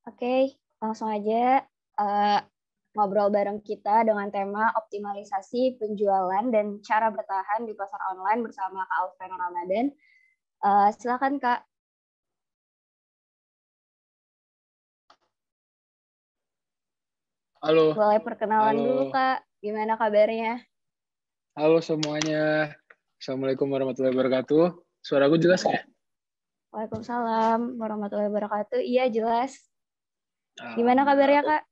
Oke, langsung aja eh, ngobrol bareng kita dengan tema optimalisasi penjualan dan cara bertahan di pasar online bersama Kak Alvaro Ramadan. Silakan Kak. Halo, Boleh perkenalan dulu halo, Kak. Gimana kabarnya? halo semuanya. Assalamualaikum warahmatullahi wabarakatuh. Suaraku jelas ya? Waalaikumsalam warahmatullahi wabarakatuh. Iya jelas. Gimana Alhamdulillah. kabarnya Kak?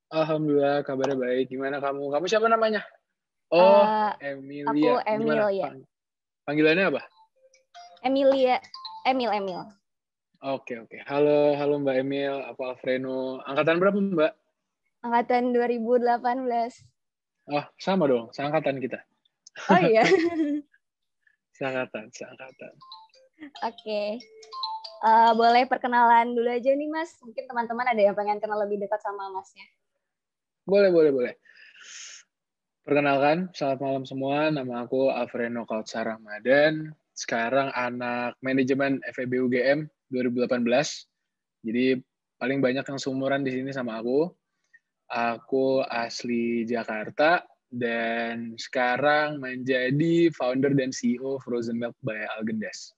Alhamdulillah, kabarnya baik. Gimana kamu? Kamu siapa namanya? Oh, Eh, aku Emilia. Gimana? Emilia. Panggilannya apa? Emilia. Emil. Oke. Halo Mbak Emil. Aku Alfreno. Angkatan berapa Mbak? Angkatan 2018. Oh, sama dong. Seangkatan kita. Oh iya. Seangkatan. Oke. Boleh perkenalan dulu aja nih Mas. Mungkin teman-teman ada yang pengen kenal lebih dekat sama Masnya. Boleh. Perkenalkan, selamat malam semua. Nama aku Alfreno Kautsar Ramadan. Sekarang anak manajemen FEB UGM 2018. Jadi paling banyak yang seumuran di sini sama aku. Aku asli Jakarta dan sekarang menjadi founder dan CEO Frozen Milk by Algendas.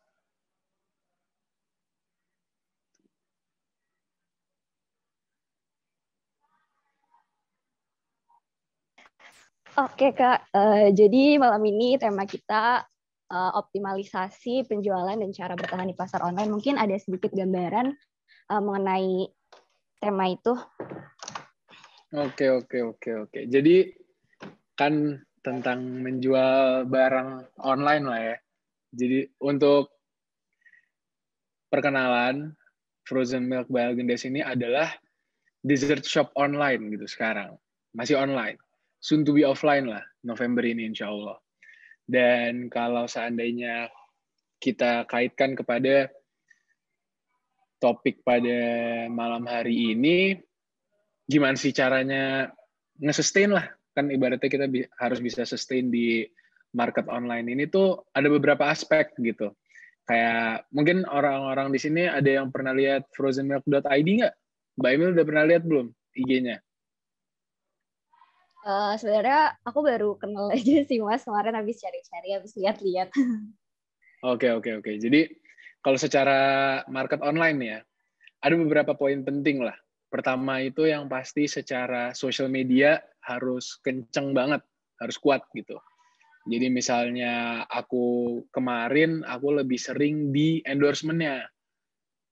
Oke Kak, jadi malam ini tema kita optimalisasi penjualan dan cara bertahan di pasar online. Mungkin ada sedikit gambaran mengenai tema itu. Oke. Jadi kan tentang menjual barang online lah ya. Jadi untuk perkenalan, Frozen Milk by Algendas ini adalah dessert shop online gitu sekarang. Masih online. Soon to be offline lah, November ini insya Allah. Dan kalau seandainya kita kaitkan kepada topik pada malam hari ini, gimana sih caranya nge-sustain lah. Kan ibaratnya kita harus bisa sustain di market online ini tuh ada beberapa aspek gitu. Kayak mungkin orang-orang di sini ada yang pernah lihat frozenmilk.id nggak? Mbak Emil udah pernah lihat belum IG-nya? Sebenarnya aku baru kenal aja sih Mas, kemarin habis cari-cari, habis lihat-lihat. Oke. Jadi kalau secara market online ya, ada beberapa poin penting lah. Pertama itu yang pasti secara social media harus kenceng banget, harus kuat gitu. Jadi misalnya aku kemarin, aku lebih sering di endorsement-nya,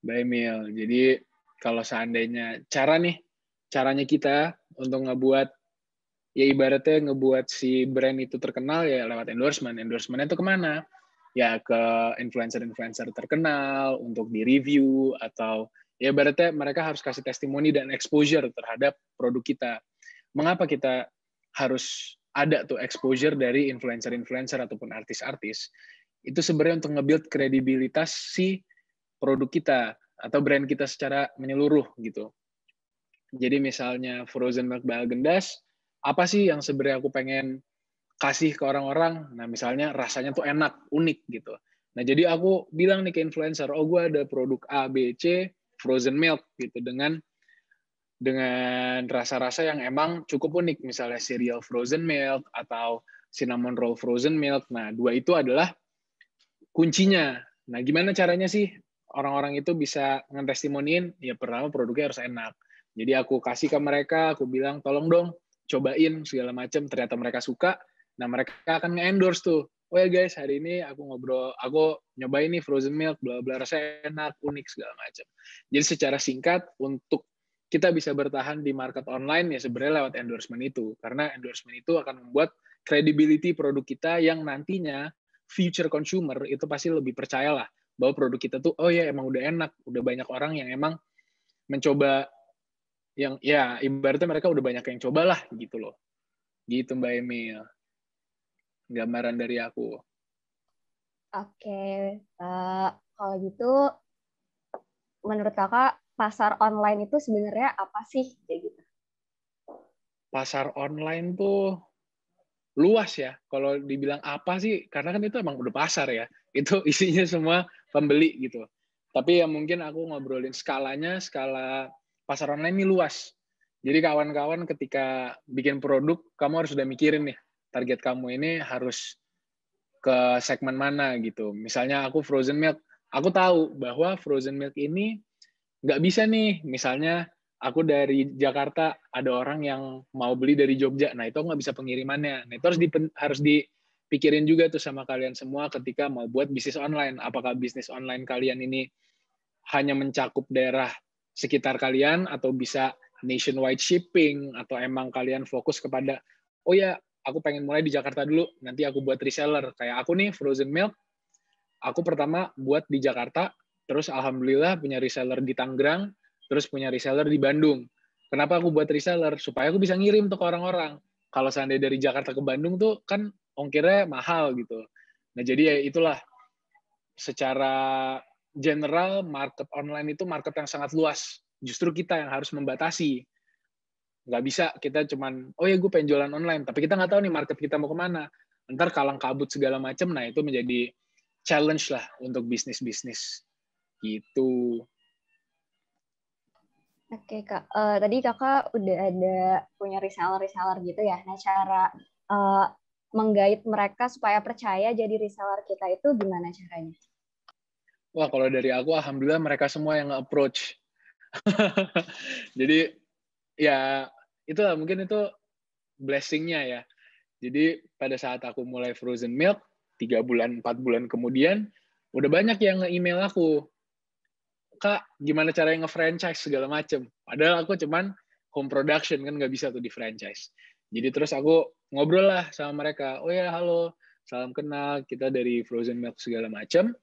Mbak Emil. Jadi kalau seandainya caranya kita untuk ngebuat, ya ibaratnya ngebuat si brand itu terkenal ya lewat endorsement. Endorsement-nya itu kemana? Ya ke influencer-influencer terkenal untuk di-review atau ya ibaratnya mereka harus kasih testimoni dan exposure terhadap produk kita. Mengapa kita harus ada tuh exposure dari influencer-influencer ataupun artis-artis? Itu sebenarnya untuk nge-build kredibilitas si produk kita atau brand kita secara menyeluruh gitu. Jadi misalnya Frozen Milk by Algendas, apa sih yang sebenarnya aku pengen kasih ke orang-orang? Nah, misalnya rasanya tuh enak, unik gitu. Nah, jadi aku bilang nih ke influencer, oh gue ada produk A, B, C, frozen milk gitu dengan rasa-rasa yang emang cukup unik, misalnya cereal frozen milk atau cinnamon roll frozen milk. Nah, dua itu adalah kuncinya. Nah, gimana caranya sih orang-orang itu bisa ngetestimoniin? Ya pertama produknya harus enak. Jadi aku kasih ke mereka, aku bilang tolong dong cobain segala macam. Ternyata mereka suka. Nah, mereka akan nge-endorse tuh. Oh ya guys, hari ini aku nyobain nih frozen milk, bla bla, rasanya enak, unik segala macam. Jadi secara singkat untuk kita bisa bertahan di market online ya sebenarnya lewat endorsement itu. Karena endorsement itu akan membuat credibility produk kita yang nantinya future consumer itu pasti lebih percayalah bahwa produk kita tuh oh ya emang udah enak, udah banyak orang yang emang mencoba, yang ya ibaratnya mereka udah banyak yang cobalah gitu loh. Gitu Mbak Emil. Gambaran dari aku. Oke, kalau gitu menurut kakak pasar online itu sebenarnya apa sih? Kayak gitu. Pasar online tuh luas ya. Kalau dibilang apa sih, karena kan itu emang udah pasar ya. Itu isinya semua pembeli gitu. Tapi ya mungkin aku ngobrolin skalanya, skala pasar online ini luas. Jadi kawan-kawan ketika bikin produk, kamu harus udah mikirin nih, target kamu ini harus ke segmen mana gitu. Misalnya aku frozen milk, aku tahu bahwa frozen milk ini nggak bisa nih, misalnya aku dari Jakarta, ada orang yang mau beli dari Jogja, nah itu nggak bisa pengirimannya. Nah itu harus dipikirin juga tuh sama kalian semua ketika mau buat bisnis online. Apakah bisnis online kalian ini hanya mencakup daerah sekitar kalian, atau bisa nationwide shipping, atau emang kalian fokus kepada, oh ya, aku pengen mulai di Jakarta dulu, nanti aku buat reseller. Kayak aku nih, frozen milk, aku pertama buat di Jakarta, terus alhamdulillah punya reseller di Tangerang, terus punya reseller di Bandung. Kenapa aku buat reseller? Supaya aku bisa ngirim tuh ke orang-orang. Kalau seandainya dari Jakarta ke Bandung tuh kan ongkirnya mahal gitu. Nah jadi ya itulah, secara general market online itu market yang sangat luas. Justru kita yang harus membatasi. Nggak bisa kita cuman, oh ya gue pengen jualan online, tapi kita nggak tahu nih market kita mau kemana. Ntar kalang kabut segala macam, nah itu menjadi challenge lah untuk bisnis-bisnis gitu. Oke Kak, tadi Kakak udah ada punya reseller-reseller gitu ya. Nah cara menggait mereka supaya percaya jadi reseller kita itu gimana caranya? Wah kalau dari aku, alhamdulillah mereka semua yang nge-approach. Jadi ya itulah, mungkin itu blessing-nya ya. Jadi pada saat aku mulai frozen milk, 3 bulan, 4 bulan kemudian, udah banyak yang nge-email aku, Kak, gimana caranya nge-franchise segala macem. Padahal aku cuman home production, kan nggak bisa tuh di franchise. Jadi terus aku ngobrol lah sama mereka, oh ya halo, salam kenal, kita dari frozen milk segala macem.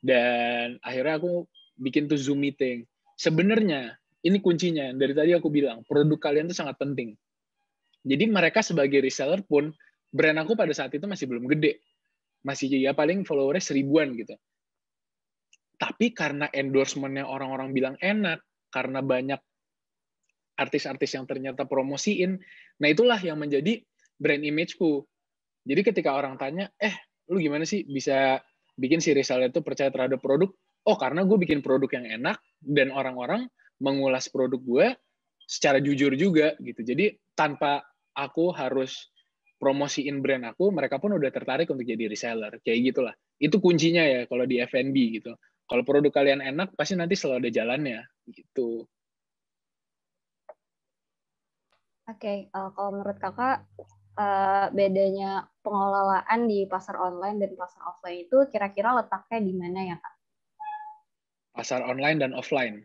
Dan akhirnya aku bikin tuh Zoom meeting. Sebenarnya ini kuncinya, dari tadi aku bilang, produk kalian tuh sangat penting. Jadi mereka sebagai reseller pun, brand aku pada saat itu masih belum gede. Masih ya paling followernya 1000-an gitu. Tapi karena endorsement-nya orang-orang bilang enak, karena banyak artis-artis yang ternyata promosiin, nah itulah yang menjadi brand image-ku. Jadi ketika orang tanya, lu gimana sih bisa bikin si reseller itu percaya terhadap produk? Oh, karena gue bikin produk yang enak, dan orang-orang mengulas produk gue secara jujur juga gitu. Jadi tanpa aku harus promosiin brand aku, mereka pun udah tertarik untuk jadi reseller. Kayak gitulah. Itu kuncinya ya kalau di F&B gitu. Kalau produk kalian enak, pasti nanti selalu ada jalannya gitu. Oke, kalau menurut Kakak bedanya pengelolaan di pasar online dan pasar offline itu kira-kira letaknya di mana ya Kak? Pasar online dan offline.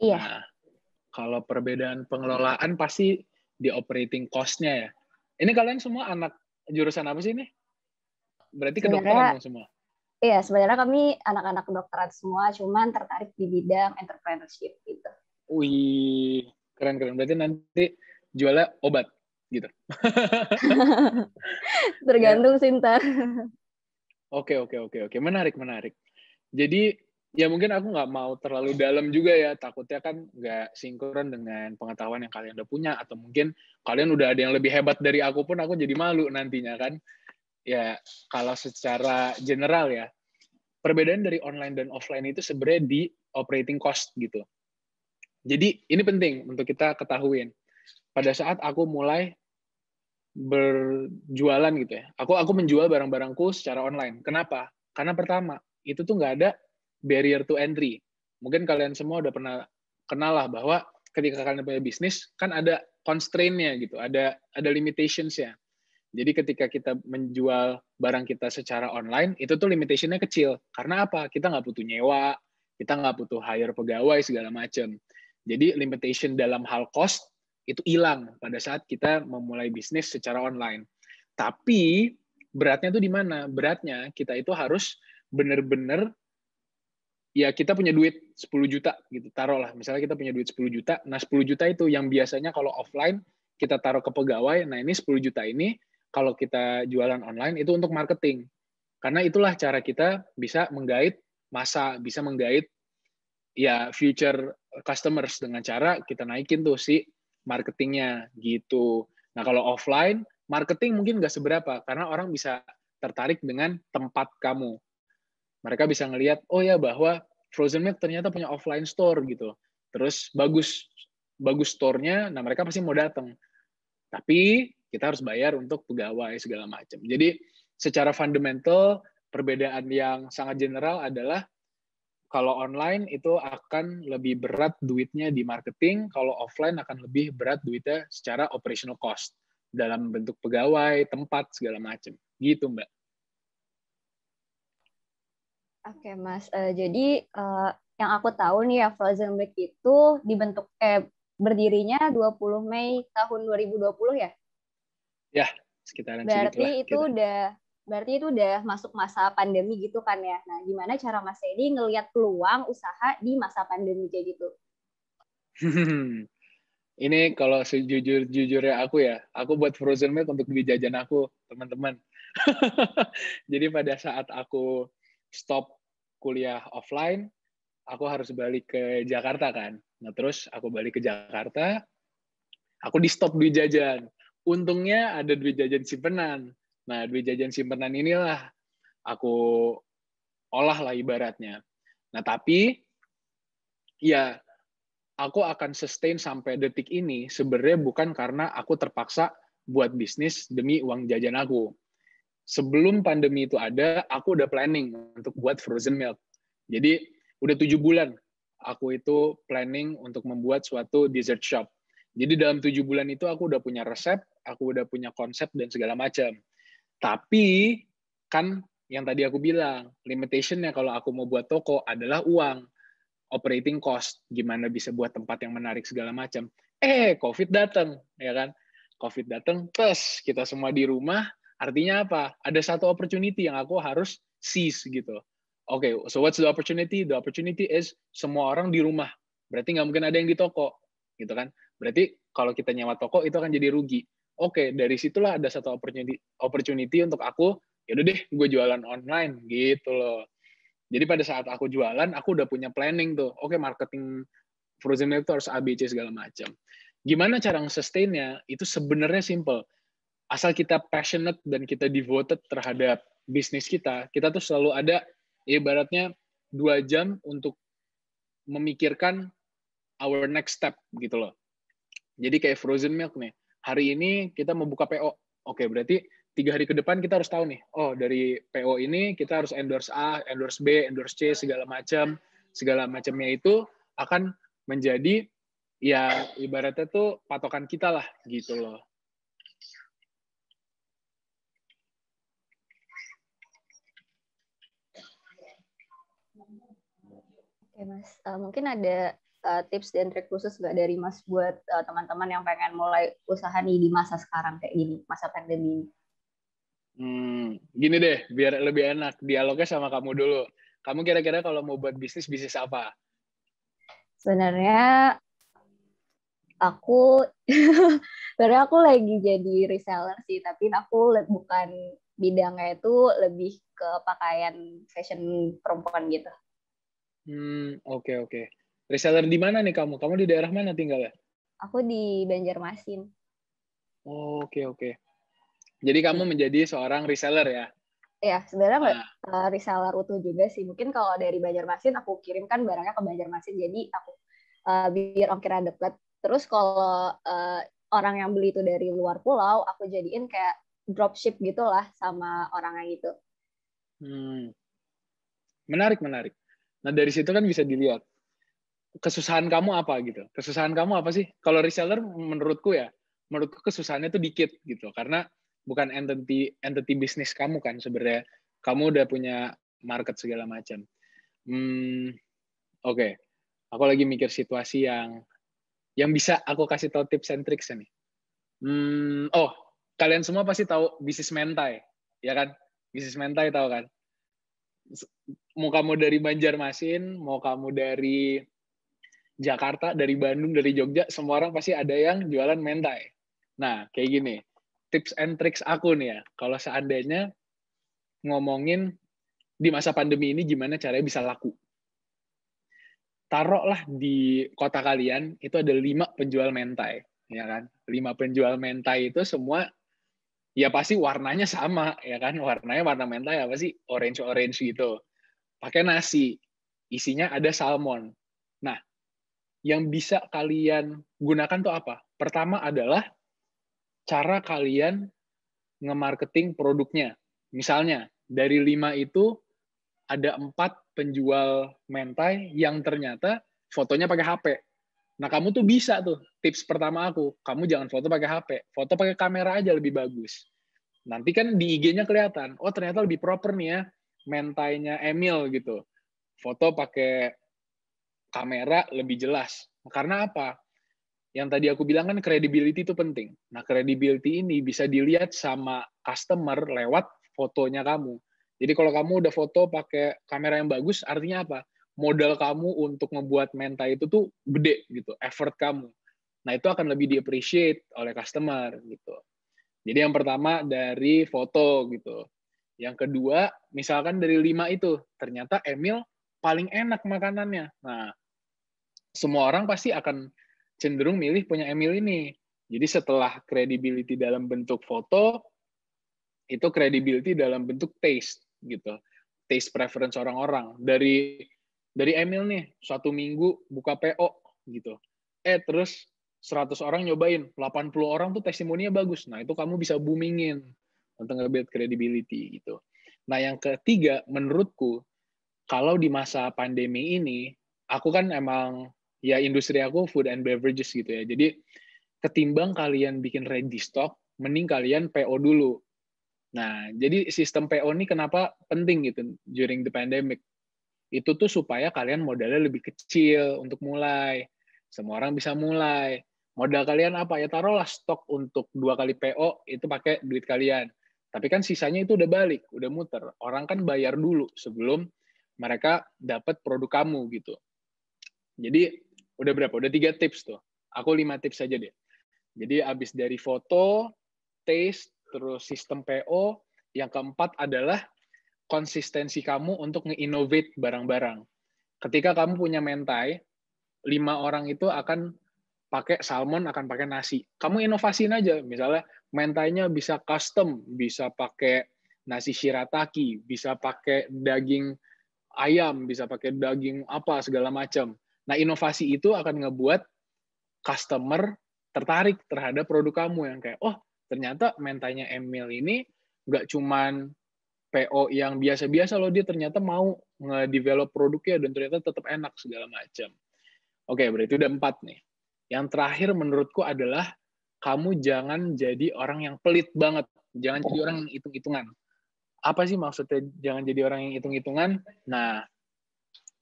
Iya. Nah, kalau perbedaan pengelolaan pasti di operating cost-nya ya. Ini kalian semua anak jurusan apa sih ini? Berarti kedokteran Sebenarnya dong semua? iya, sebenarnya kami anak-anak kedokteran semua, cuman tertarik di bidang entrepreneurship gitu. Wih, keren-keren. Berarti nanti jualnya obat gitu. Ya, Tergantung sih ntar. oke. Menarik. Jadi, ya mungkin aku nggak mau terlalu dalam juga ya. Takutnya kan nggak sinkron dengan pengetahuan yang kalian udah punya. Atau mungkin kalian udah ada yang lebih hebat dari aku pun, aku jadi malu nantinya kan. Ya, kalau secara general ya, perbedaan dari online dan offline itu sebenarnya di operating cost gitu. Jadi, ini penting untuk kita ketahuin. Pada saat aku mulai berjualan gitu ya, aku menjual barang-barangku secara online. Kenapa? Karena pertama, itu tuh nggak ada barrier to entry. Mungkin kalian semua udah pernah kenal lah bahwa ketika kalian punya bisnis, kan ada constraint-nya gitu, ada limitations-nya. Jadi ketika kita menjual barang kita secara online, itu tuh limitation-nya kecil. Karena apa? Kita nggak butuh nyewa, kita nggak butuh hire pegawai, segala macam. Jadi limitation dalam hal cost itu hilang pada saat kita memulai bisnis secara online. Tapi beratnya tuh di mana? Beratnya kita itu harus benar-benar, ya kita punya duit 10 juta gitu, taruhlah. Misalnya kita punya duit 10 juta, nah 10 juta itu yang biasanya kalau offline kita taruh ke pegawai, nah ini 10 juta ini kalau kita jualan online itu untuk marketing. Karena itulah cara kita bisa menggait masa, bisa menggait ya future customers dengan cara kita naikin tuh si marketingnya gitu. Nah kalau offline, marketing mungkin nggak seberapa karena orang bisa tertarik dengan tempat kamu. Mereka bisa ngelihat, oh ya bahwa frozen milk ternyata punya offline store gitu. Terus bagus store-nya, nah mereka pasti mau datang. Tapi kita harus bayar untuk pegawai segala macam. Jadi secara fundamental perbedaan yang sangat general adalah kalau online itu akan lebih berat duitnya di marketing, kalau offline akan lebih berat duitnya secara operational cost dalam bentuk pegawai, tempat segala macam. Gitu, Mbak. Oke, Mas. Jadi yang aku tahu nih ya, Frozen Milk itu berdirinya 20 Mei tahun 2020 ya? Ya, sekitaran segitulah. Berarti itu udah masuk masa pandemi gitu kan ya. Nah, gimana cara Mas Edi ngelihat peluang usaha di masa pandemi kayak gitu? Ini kalau sejujur-jujurnya aku buat frozen milk untuk beli jajan aku, teman-teman. Jadi pada saat aku stop kuliah offline, aku harus balik ke Jakarta kan. Nah terus aku balik ke Jakarta, aku di stop duit jajan. Untungnya ada duit jajan simpenan. Nah duit jajan simpenan inilah aku olah lah ibaratnya. Nah tapi ya aku akan sustain sampai detik ini sebenarnya bukan karena aku terpaksa buat bisnis demi uang jajan aku. Sebelum pandemi itu ada, aku udah planning untuk buat frozen milk. Jadi udah 7 bulan aku itu planning untuk membuat suatu dessert shop. Jadi dalam 7 bulan itu aku udah punya resep, aku udah punya konsep dan segala macam. Tapi kan yang tadi aku bilang, limitationnya kalau aku mau buat toko adalah uang, operating cost, gimana bisa buat tempat yang menarik segala macam. COVID datang, ya kan? COVID datang, terus kita semua di rumah, artinya apa? Ada satu opportunity yang aku harus seize gitu. Oke, so what's the opportunity? The opportunity is semua orang di rumah. Berarti nggak mungkin ada yang di toko, gitu kan? Berarti kalau kita nyewa toko itu akan jadi rugi. Oke, dari situlah ada satu opportunity untuk aku, yaudah deh, gue jualan online gitu loh. Jadi pada saat aku jualan, aku udah punya planning tuh. Oke, marketing frozen milk itu harus ABC segala macam. Gimana cara nge-sustain-nya? Itu sebenarnya simple. Asal kita passionate dan kita devoted terhadap bisnis kita tuh selalu ada ibaratnya 2 jam untuk memikirkan our next step gitu loh. Jadi kayak frozen milk nih. Hari ini kita mau buka PO. Oke, berarti 3 hari ke depan kita harus tahu nih, oh dari PO ini kita harus endorse A, endorse B, endorse C, segala macamnya itu akan menjadi ya ibaratnya tuh patokan kita lah gitu loh. Oke, Mas. Mungkin ada tips dan trik khusus nggak dari Mas buat teman-teman yang pengen mulai usaha nih di masa sekarang kayak gini, masa pandemi ini? Gini deh, biar lebih enak dialognya sama kamu dulu. Kamu kira-kira kalau mau buat bisnis apa? Sebenarnya aku sebenarnya aku lagi jadi reseller sih, tapi aku bukan bidangnya itu lebih ke pakaian fashion perempuan gitu. Oke. Reseller di mana nih kamu? Kamu di daerah mana tinggalnya? Aku di Banjarmasin. Oke. Jadi kamu menjadi seorang reseller ya? Ya, sebenarnya nggak reseller utuh juga sih. Mungkin kalau dari Banjarmasin aku kirimkan barangnya ke Banjarmasin, jadi aku biar ongkirnya dekat. Terus kalau orang yang beli itu dari luar pulau, aku jadiin kayak dropship gitulah sama orangnya gitu. Menarik. Nah dari situ kan bisa dilihat kesusahan kamu apa gitu. Kesusahan kamu apa sih? Kalau reseller menurutku kesusahannya tuh dikit gitu. Karena bukan entity bisnis kamu kan sebenarnya. Kamu udah punya market segala macam. Oke. Aku lagi mikir situasi yang bisa aku kasih tahu tips and tricks nih. Kalian semua pasti tahu bisnis mentai, ya kan? Bisnis mentai tahu kan? Mau kamu dari Banjarmasin, mau kamu dari Jakarta, dari Bandung, dari Jogja, semua orang pasti ada yang jualan mentai. Nah, kayak gini, tips and tricks aku nih ya, kalau seandainya ngomongin di masa pandemi ini gimana caranya bisa laku. Taruhlah di kota kalian, itu ada 5 penjual mentai, ya kan? 5 penjual mentai itu semua ya pasti warnanya sama, ya kan? Warnanya warna mentai apa sih? Orange gitu. pakai nasi, isinya ada salmon. Nah, yang bisa kalian gunakan tuh apa? Pertama adalah cara kalian nge-marketing produknya. Misalnya, dari 5 itu ada 4 penjual mentai yang ternyata fotonya pakai HP. Nah, kamu tuh bisa tuh, tips pertama aku, kamu jangan foto pakai HP, foto pakai kamera aja lebih bagus. Nanti kan di IG-nya kelihatan, oh ternyata lebih proper nih ya, mentainya Emil gitu. Foto pakai kamera lebih jelas. Karena apa? Yang tadi aku bilang kan credibility itu penting. Nah, credibility ini bisa dilihat sama customer lewat fotonya kamu. Jadi kalau kamu udah foto pakai kamera yang bagus, artinya apa? Modal kamu untuk membuat mentai itu tuh gede gitu, effort kamu. Nah, itu akan lebih di-appreciate oleh customer gitu. Jadi yang pertama dari foto gitu. Yang kedua, misalkan dari 5 itu, ternyata Emil paling enak makanannya. Nah, semua orang pasti akan cenderung milih punya Emil ini. Jadi setelah credibility dalam bentuk foto, itu credibility dalam bentuk taste gitu. Taste preference orang-orang. Dari Emil nih, 1 minggu buka PO gitu. Terus 100 orang nyobain, 80 orang tuh testimoninya bagus. Nah, itu kamu bisa boomingin untuk nge-build credibility gitu. Nah, yang ketiga, menurutku, kalau di masa pandemi ini, aku kan emang, ya industri aku food and beverages gitu ya. Jadi, ketimbang kalian bikin ready stock, mending kalian PO dulu. Nah, jadi sistem PO ini kenapa penting gitu during the pandemic. Itu tuh supaya kalian modalnya lebih kecil untuk mulai. Semua orang bisa mulai. Modal kalian apa? Ya taruhlah stok untuk 2 kali PO, itu pakai duit kalian. Tapi kan sisanya itu udah balik, udah muter. Orang kan bayar dulu sebelum mereka dapat produk kamu gitu. Jadi udah berapa? Udah 3 tips tuh. Aku 5 tips saja deh. Jadi abis dari foto, taste, terus sistem PO, yang keempat adalah konsistensi kamu untuk nge-innovate barang-barang. Ketika kamu punya mentai, 5 orang itu akan pakai salmon, akan pakai nasi. Kamu inovasiin aja, misalnya mentainya bisa custom, bisa pakai nasi shirataki, bisa pakai daging ayam, bisa pakai daging apa, segala macam. Nah, inovasi itu akan ngebuat customer tertarik terhadap produk kamu yang kayak, oh ternyata mentainya Emil ini nggak cuman PO yang biasa-biasa loh, dia ternyata mau nge-develop produknya dan ternyata tetap enak segala macam. Oke, berarti udah 4 nih. Yang terakhir menurutku adalah kamu jangan jadi orang yang pelit banget. Jangan jadi orang yang hitung-hitungan. Apa sih maksudnya jangan jadi orang yang hitung-hitungan? Nah,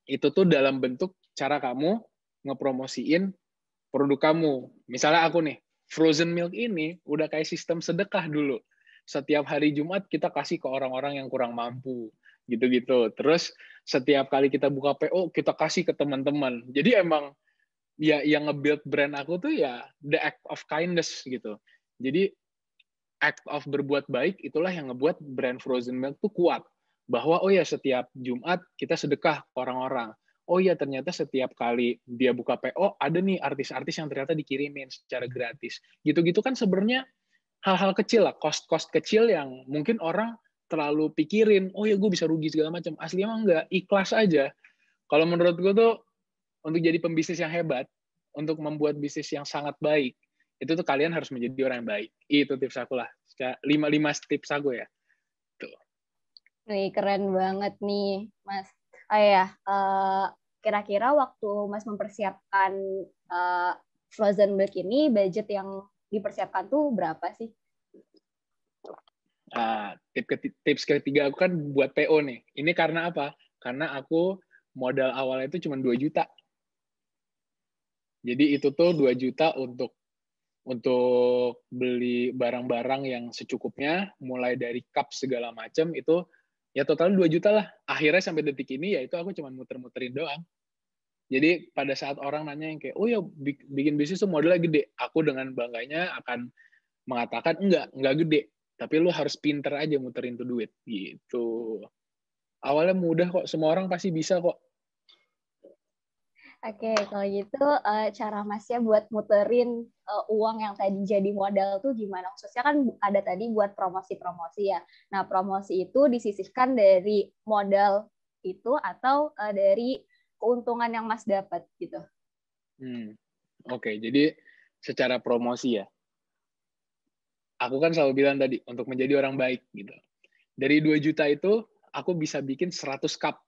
itu tuh dalam bentuk cara kamu ngepromosiin produk kamu. Misalnya aku nih, frozen milk ini udah kayak sistem sedekah dulu. Setiap hari Jumat kita kasih ke orang-orang yang kurang mampu. Gitu-gitu. Terus setiap kali kita buka PO, kita kasih ke teman-teman. Jadi emang ya yang nge-build brand aku tuh ya the act of kindness gitu. Jadi act of berbuat baik itulah yang ngebuat brand frozen milk tuh kuat. Bahwa oh ya setiap Jumat kita sedekah ke orang-orang. Oh iya ternyata setiap kali dia buka PO ada nih artis-artis yang ternyata dikirimin secara gratis. Gitu-gitu kan sebenarnya hal-hal kecil lah, cost-cost kecil yang mungkin orang terlalu pikirin, oh ya gue bisa rugi segala macam. Aslinya mah enggak, ikhlas aja. Kalau menurut gue tuh untuk jadi pembisnis yang hebat, untuk membuat bisnis yang sangat baik, itu tuh kalian harus menjadi orang yang baik. Itu tips aku lah. 5 tips aku ya. Tuh. Nih, keren banget nih, Mas. Oh ya, kira-kira waktu Mas mempersiapkan frozen milk ini, budget yang dipersiapkan tuh berapa sih? Tips ketiga aku kan buat PO nih. Ini karena apa? Karena aku modal awalnya itu cuma 2 juta. Jadi itu tuh 2 juta untuk beli barang-barang yang secukupnya, mulai dari cup segala macam, itu ya total 2 juta lah. Akhirnya sampai detik ini ya itu aku cuma muter-muterin doang. Jadi pada saat orang nanya yang kayak, oh ya bikin bisnis tuh modalnya gede, aku dengan bangganya akan mengatakan enggak gede. Tapi lu harus pinter aja muterin tuh duit. Gitu. Awalnya mudah kok, semua orang pasti bisa kok. Oke, kalau gitu cara Masnya buat muterin uang yang tadi jadi modal tuh gimana? Khususnya kan ada tadi buat promosi-promosi ya. Nah, promosi itu disisihkan dari modal itu atau dari keuntungan yang Mas dapat gitu? Oke, jadi secara promosi ya. Aku kan selalu bilang tadi, untuk menjadi orang baik gitu. Dari 2 juta itu, aku bisa bikin 100 cup.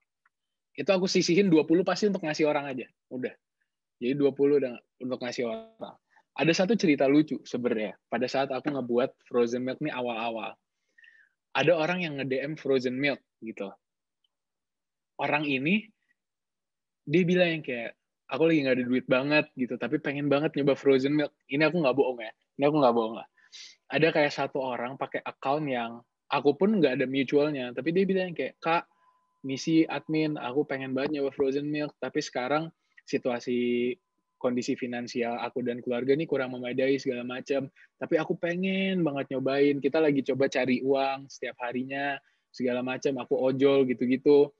Itu aku sisihin 20 pasti untuk ngasih orang aja. Udah. Jadi 20 udah untuk ngasih orang. Ada satu cerita lucu sebenarnya. Pada saat aku ngebuat frozen milk nih awal-awal. Ada orang yang nge-DM frozen milk gitu. Orang ini, dia bilang yang kayak, aku lagi nggak ada duit banget gitu, tapi pengen banget nyoba frozen milk. Ini aku nggak bohong ya. Ini aku nggak bohong lah. Ada kayak satu orang pakai account yang aku pun nggak ada mutualnya, tapi dia bilang kayak, Kak, misi admin, aku pengen banget nyoba frozen milk, tapi sekarang situasi kondisi finansial aku dan keluarga ini kurang memadai segala macam, tapi aku pengen banget nyobain, kita lagi coba cari uang setiap harinya, segala macam, aku ojol gitu-gitu.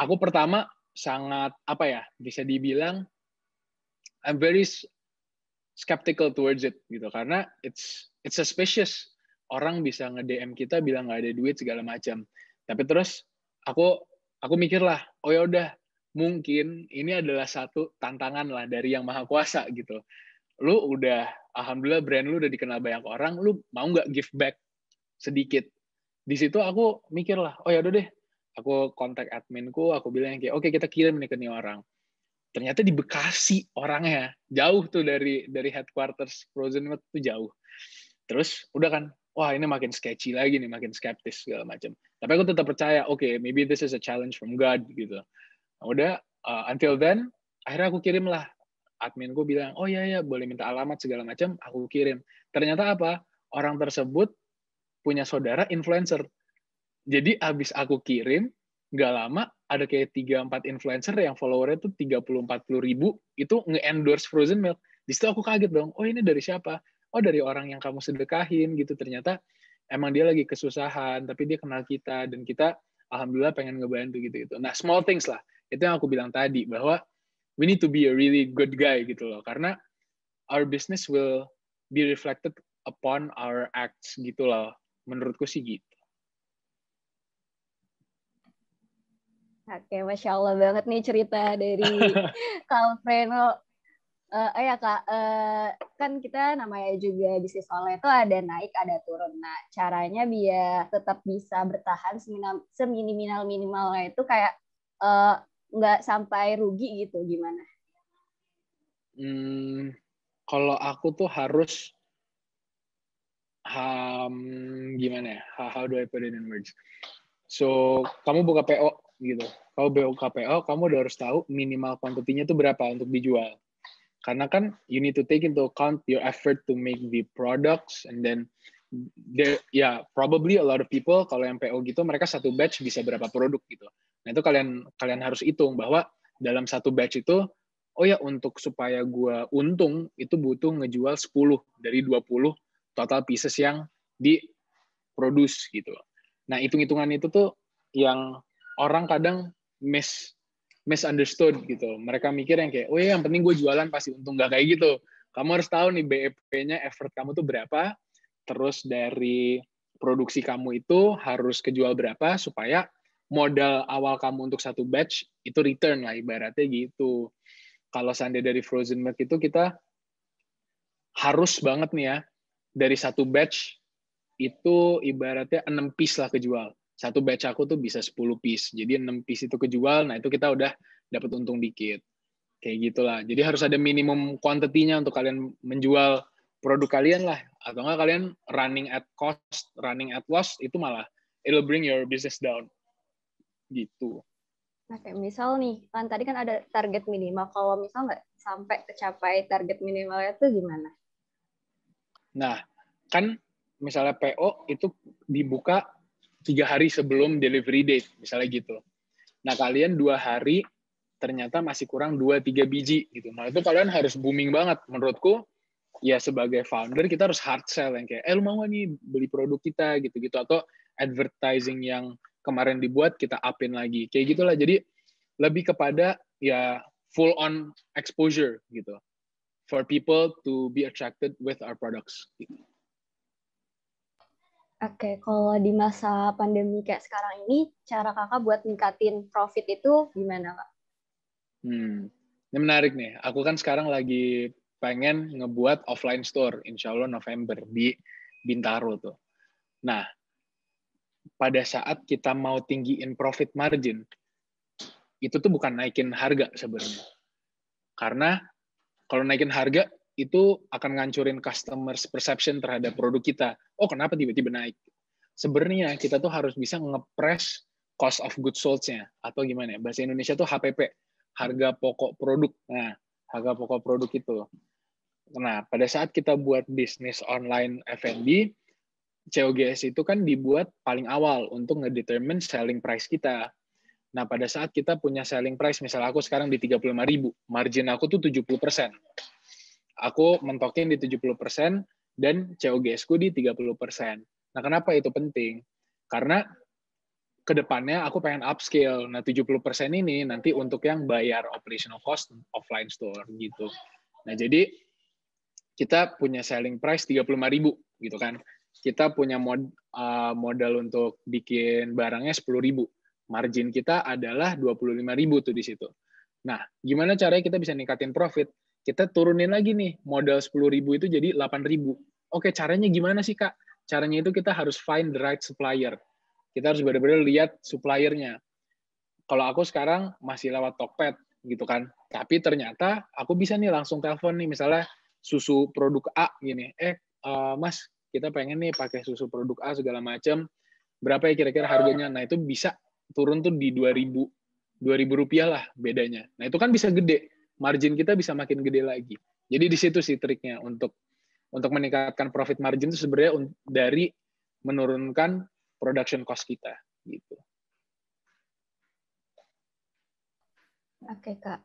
Aku pertama sangat, apa ya, bisa dibilang, I'm very skeptical towards it gitu karena it's suspicious orang bisa nge-DM kita bilang nggak ada duit segala macam. Tapi terus aku mikir lah, oh ya udah mungkin ini adalah satu tantangan lah dari yang maha kuasa gitu. Lu udah alhamdulillah brand lu udah dikenal banyak orang, lu mau nggak give back sedikit? Di situ aku mikir lah, oh ya udah deh, aku kontak adminku, aku bilang kayak oke kita kirim nih ke nih orang. Ternyata di Bekasi orangnya, jauh tuh dari headquarters Frozen Milk tuh jauh. Terus udah kan, wah ini makin sketchy lagi nih, makin skeptis segala macam. Tapi aku tetap percaya, okay, maybe this is a challenge from God gitu. Nah, udah until then, akhirnya aku kirim lah. Adminku bilang, oh ya boleh minta alamat segala macam, aku kirim. Ternyata apa? Orang tersebut punya saudara influencer. Jadi abis aku kirim, nggak lama ada kayak 3-4 influencer yang followernya tuh 30-40 ribu, itu nge-endorse frozen milk. Di situ aku kaget dong, oh ini dari siapa? Oh dari orang yang kamu sedekahin gitu. Ternyata emang dia lagi kesusahan, tapi dia kenal kita, dan kita alhamdulillah pengen ngebantu gitu-gitu. Nah small things lah, itu yang aku bilang tadi, bahwa we need to be a really good guy gitu loh, karena our business will be reflected upon our acts gitu loh. Menurutku sih gitu. Oke, Masya Allah banget nih cerita dari Kak Alfredo. Ya Kak, kan kita namanya juga bisnis online itu ada naik, ada turun. Nah, caranya biar tetap bisa bertahan seminimal-minimalnya itu kayak nggak sampai rugi gitu, gimana? Kalau aku tuh harus gimana ya? How do I put it in words? So, kamu buka PO gitu. Kalau buka PO, kamu udah harus tahu minimal kuantitinya tuh berapa untuk dijual. Karena kan you need to take into account your effort to make the products, and then probably a lot of people kalau yang PO gitu mereka satu batch bisa berapa produk gitu. Nah itu kalian harus hitung bahwa dalam satu batch itu, oh ya untuk supaya gue untung itu butuh ngejual 10 dari 20 total pieces yang diproduce gitu. Nah hitung-hitungan itu tuh yang orang kadang misunderstood gitu. Mereka mikir yang kayak, oh ya yang penting gue jualan pasti untung. Nggak kayak gitu. Kamu harus tahu nih BEP-nya, effort kamu tuh berapa, terus dari produksi kamu itu harus kejual berapa, supaya modal awal kamu untuk satu batch itu return lah ibaratnya gitu. Kalau seandainya dari frozen milk itu kita harus banget nih ya, dari satu batch itu ibaratnya 6 piece lah kejual. Satu batch aku tuh bisa 10 piece. Jadi 6 piece itu kejual, nah itu kita udah dapat untung dikit. Kayak gitulah. Jadi harus ada minimum quantity-nya untuk kalian menjual produk kalian lah. Atau enggak kalian running at cost, running at loss, itu malah it'll bring your business down. Gitu. Oke, misal nih, kan tadi kan ada target minimal. Kalau misal nggak sampai kecapai target minimalnya itu gimana? Nah, kan misalnya PO itu dibuka 3 hari sebelum delivery date, misalnya gitu. Nah, kalian 2 hari ternyata masih kurang 2-3 biji gitu. Nah, itu kalian harus booming banget. Menurutku, ya sebagai founder kita harus hard sell yang kayak, lu mau nggak nih beli produk kita gitu-gitu, atau advertising yang kemarin dibuat kita upin lagi. Kayak gitulah. Jadi lebih kepada ya full on exposure gitu for people to be attracted with our products. Gitu. Oke, kalau di masa pandemi kayak sekarang ini, cara kakak buat ningkatin profit itu gimana, Kak? Ini menarik nih. Aku kan sekarang lagi pengen ngebuat offline store, insya Allah November di Bintaro tuh. Nah, pada saat kita mau tinggiin profit margin, itu tuh bukan naikin harga sebenarnya. Karena kalau naikin harga, itu akan ngancurin customers perception terhadap produk kita. Oh, kenapa tiba-tiba naik? Sebenarnya kita tuh harus bisa nge-press cost of goods sold-nya. Atau gimana ya? Bahasa Indonesia tuh HPP, harga pokok produk. Nah, harga pokok produk itu. Nah, pada saat kita buat bisnis online F&B, COGS itu kan dibuat paling awal untuk ngedetermine selling price kita. Nah, pada saat kita punya selling price, misalnya aku sekarang di 35.000, margin aku tuh 70%. Aku mentokin di 70% dan COGS-ku di 30%. Nah, kenapa itu penting? Karena kedepannya aku pengen upscale. Nah, 70% ini nanti untuk yang bayar operational cost offline store gitu. Nah, jadi kita punya selling price 35.000 gitu kan. Kita punya modal untuk bikin barangnya 10.000. Margin kita adalah 25.000 tuh di situ. Nah, gimana caranya kita bisa ningkatin profit? Kita turunin lagi nih, modal 10.000 itu jadi 8.000. Oke, caranya gimana sih, Kak? Caranya itu kita harus find the right supplier. Kita harus benar-benar lihat suppliernya. Kalau aku sekarang masih lewat Tokped gitu kan. Tapi ternyata aku bisa nih langsung telepon nih, misalnya susu produk A gini. Mas, kita pengen nih pakai susu produk A segala macam. Berapa ya kira-kira harganya? Nah, itu bisa turun tuh di 2.000 rupiah lah bedanya. Nah, itu kan bisa gede. Margin kita bisa makin gede lagi. Jadi di situ sih triknya untuk meningkatkan profit margin itu sebenarnya dari menurunkan production cost kita gitu. Oke, Kak.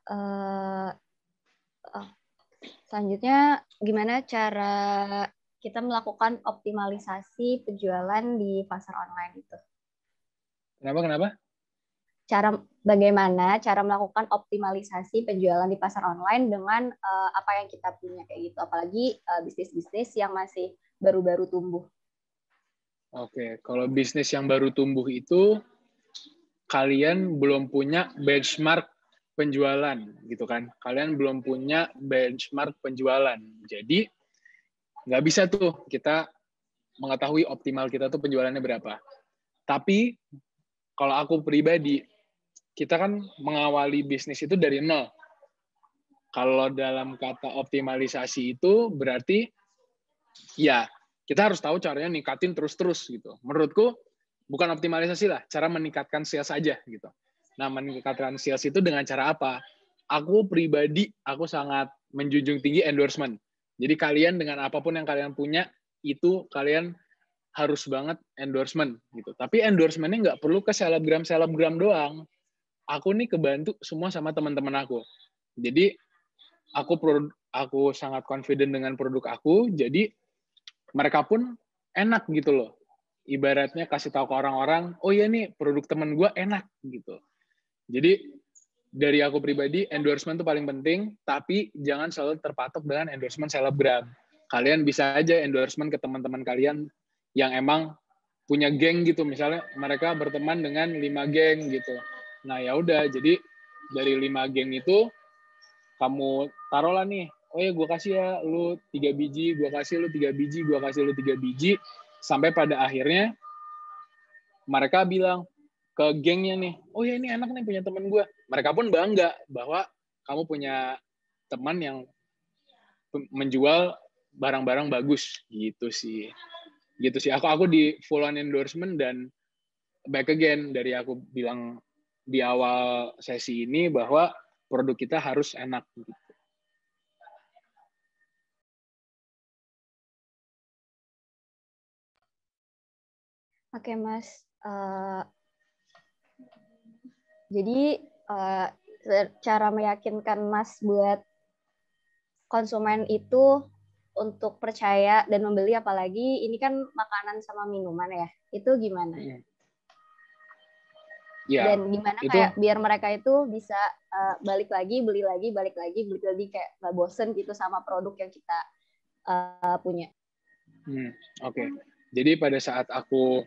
Selanjutnya, gimana cara kita melakukan optimalisasi penjualan di pasar online itu? Kenapa? Bagaimana cara melakukan optimalisasi penjualan di pasar online dengan apa yang kita punya kayak gitu, apalagi bisnis-bisnis yang masih baru-baru tumbuh. Oke, kalau bisnis yang baru tumbuh itu kalian belum punya benchmark penjualan gitu kan. Kalian belum punya benchmark penjualan. Jadi nggak bisa tuh kita mengetahui optimal kita tuh penjualannya berapa. Tapi kalau aku pribadi, kita kan mengawali bisnis itu dari nol. Kalau dalam kata optimalisasi itu berarti ya kita harus tahu caranya ningkatin terus-terus gitu. Menurutku bukan optimalisasi lah, cara meningkatkan sales aja gitu. Nah, meningkatkan sales itu dengan cara apa? Aku pribadi, aku sangat menjunjung tinggi endorsement. Jadi kalian dengan apapun yang kalian punya, itu kalian harus banget endorsement gitu. Tapi endorsementnya nggak perlu ke selebgram doang. Aku nih kebantu semua sama teman-teman aku. Jadi aku sangat confident dengan produk aku. Jadi mereka pun enak gitu loh. Ibaratnya kasih tahu ke orang-orang, oh iya nih produk temen gue enak gitu. Jadi dari aku pribadi, endorsement itu paling penting, tapi jangan selalu terpatok dengan endorsement selebgram. Kalian bisa aja endorsement ke teman-teman kalian yang emang punya geng gitu, misalnya mereka berteman dengan 5 geng gitu. Nah ya udah, jadi dari 5 geng itu kamu taruhlah nih, oh ya gue kasih ya lu 3 biji, gue kasih lu 3 biji, gue kasih lu 3 biji, sampai pada akhirnya mereka bilang ke gengnya nih, oh ya ini enak nih punya teman gue. Mereka pun bangga bahwa kamu punya teman yang menjual barang-barang bagus gitu sih. Gitu sih. Aku di full on endorsement dan back again dari aku bilang di awal sesi ini bahwa produk kita harus enak gitu. Oke, Mas. Jadi cara meyakinkan Mas buat konsumen itu untuk percaya dan membeli, apalagi ini kan makanan sama minuman ya, itu gimana? Ya, dan gimana itu kayak biar mereka itu bisa balik lagi, beli lagi, kayak nggak bosen gitu sama produk yang kita punya. Oke. Jadi pada saat aku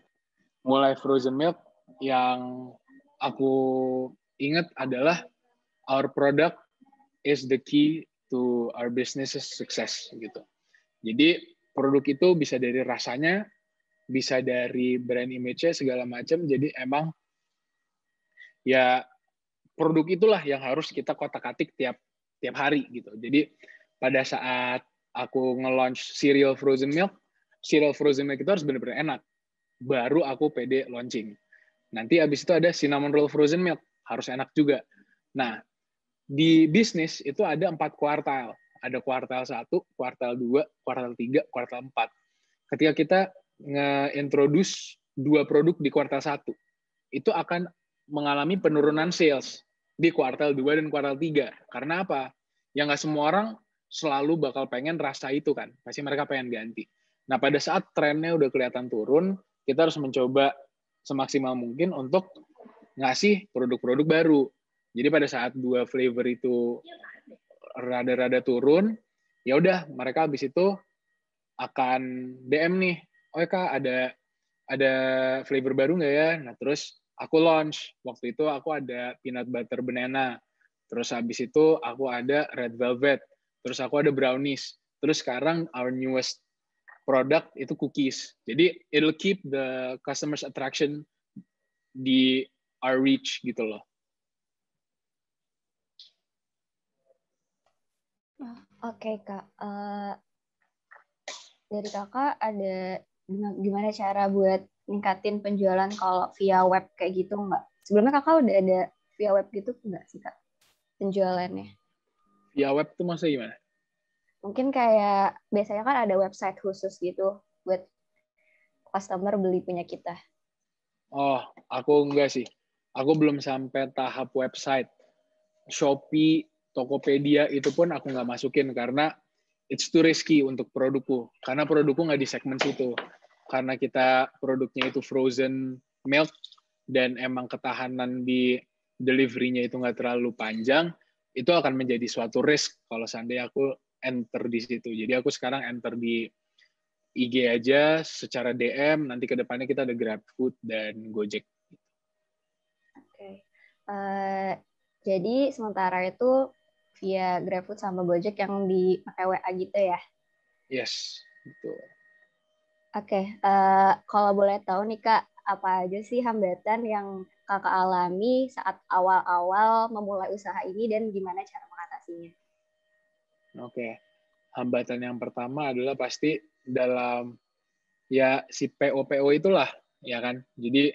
mulai frozen milk, yang aku ingat adalah our product is the key to our business success gitu. Jadi produk itu bisa dari rasanya, bisa dari brand image-nya segala macam. Jadi emang ya produk itulah yang harus kita kotak-atik tiap hari gitu. Jadi pada saat aku nge-launch cereal frozen milk itu harus benar-benar enak. Baru aku pede launching. Nanti abis itu ada cinnamon roll frozen milk, harus enak juga. Nah, di bisnis itu ada 4 kuartal. Ada kuartal 1, kuartal 2, kuartal 3, kuartal 4. Ketika kita nge-introduce 2 produk di kuartal 1, itu akan mengalami penurunan sales di kuartal 2 dan kuartal 3. Karena apa? Ya nggak semua orang selalu bakal pengen rasa itu kan. Pasti mereka pengen ganti. Nah, pada saat trennya udah kelihatan turun, kita harus mencoba semaksimal mungkin untuk ngasih produk-produk baru. Jadi pada saat 2 flavor itu rada-rada turun, ya udah mereka habis itu akan DM nih, oh Kak ada flavor baru nggak ya? Nah terus aku launch. Waktu itu aku ada peanut butter banana. Terus habis itu aku ada red velvet. Terus aku ada brownies. Terus sekarang our newest product itu cookies. Jadi it'll keep the customers attraction di our reach gitu loh. Oke, Kak. Dari Kakak ada gimana cara buat ningkatin penjualan kalau via web kayak gitu nggak? Sebelumnya Kakak udah ada via web gitu nggak sih, Kak, penjualannya? Via web tuh maksudnya gimana? Mungkin kayak biasanya kan ada website khusus gitu buat customer beli punya kita. Oh, aku enggak sih. Aku belum sampai tahap website. Shopee, Tokopedia itu pun aku nggak masukin karena it's too risky untuk produkku. Karena produkku nggak di segmen situ. Karena kita produknya itu frozen milk dan emang ketahanan di delivery-nya itu nggak terlalu panjang, itu akan menjadi suatu risk kalau seandainya aku enter di situ. Jadi aku sekarang enter di IG aja secara DM, nanti ke depannya kita ada GrabFood dan Gojek. Oke. Jadi sementara itu via GrabFood sama Gojek yang dipakai WA gitu ya? Yes, betul. Oke, kalau boleh tahu nih Kak, apa aja sih hambatan yang Kakak alami saat awal-awal memulai usaha ini dan gimana cara mengatasinya? Oke. Hambatan yang pertama adalah pasti dalam ya si PO itulah, ya kan. Jadi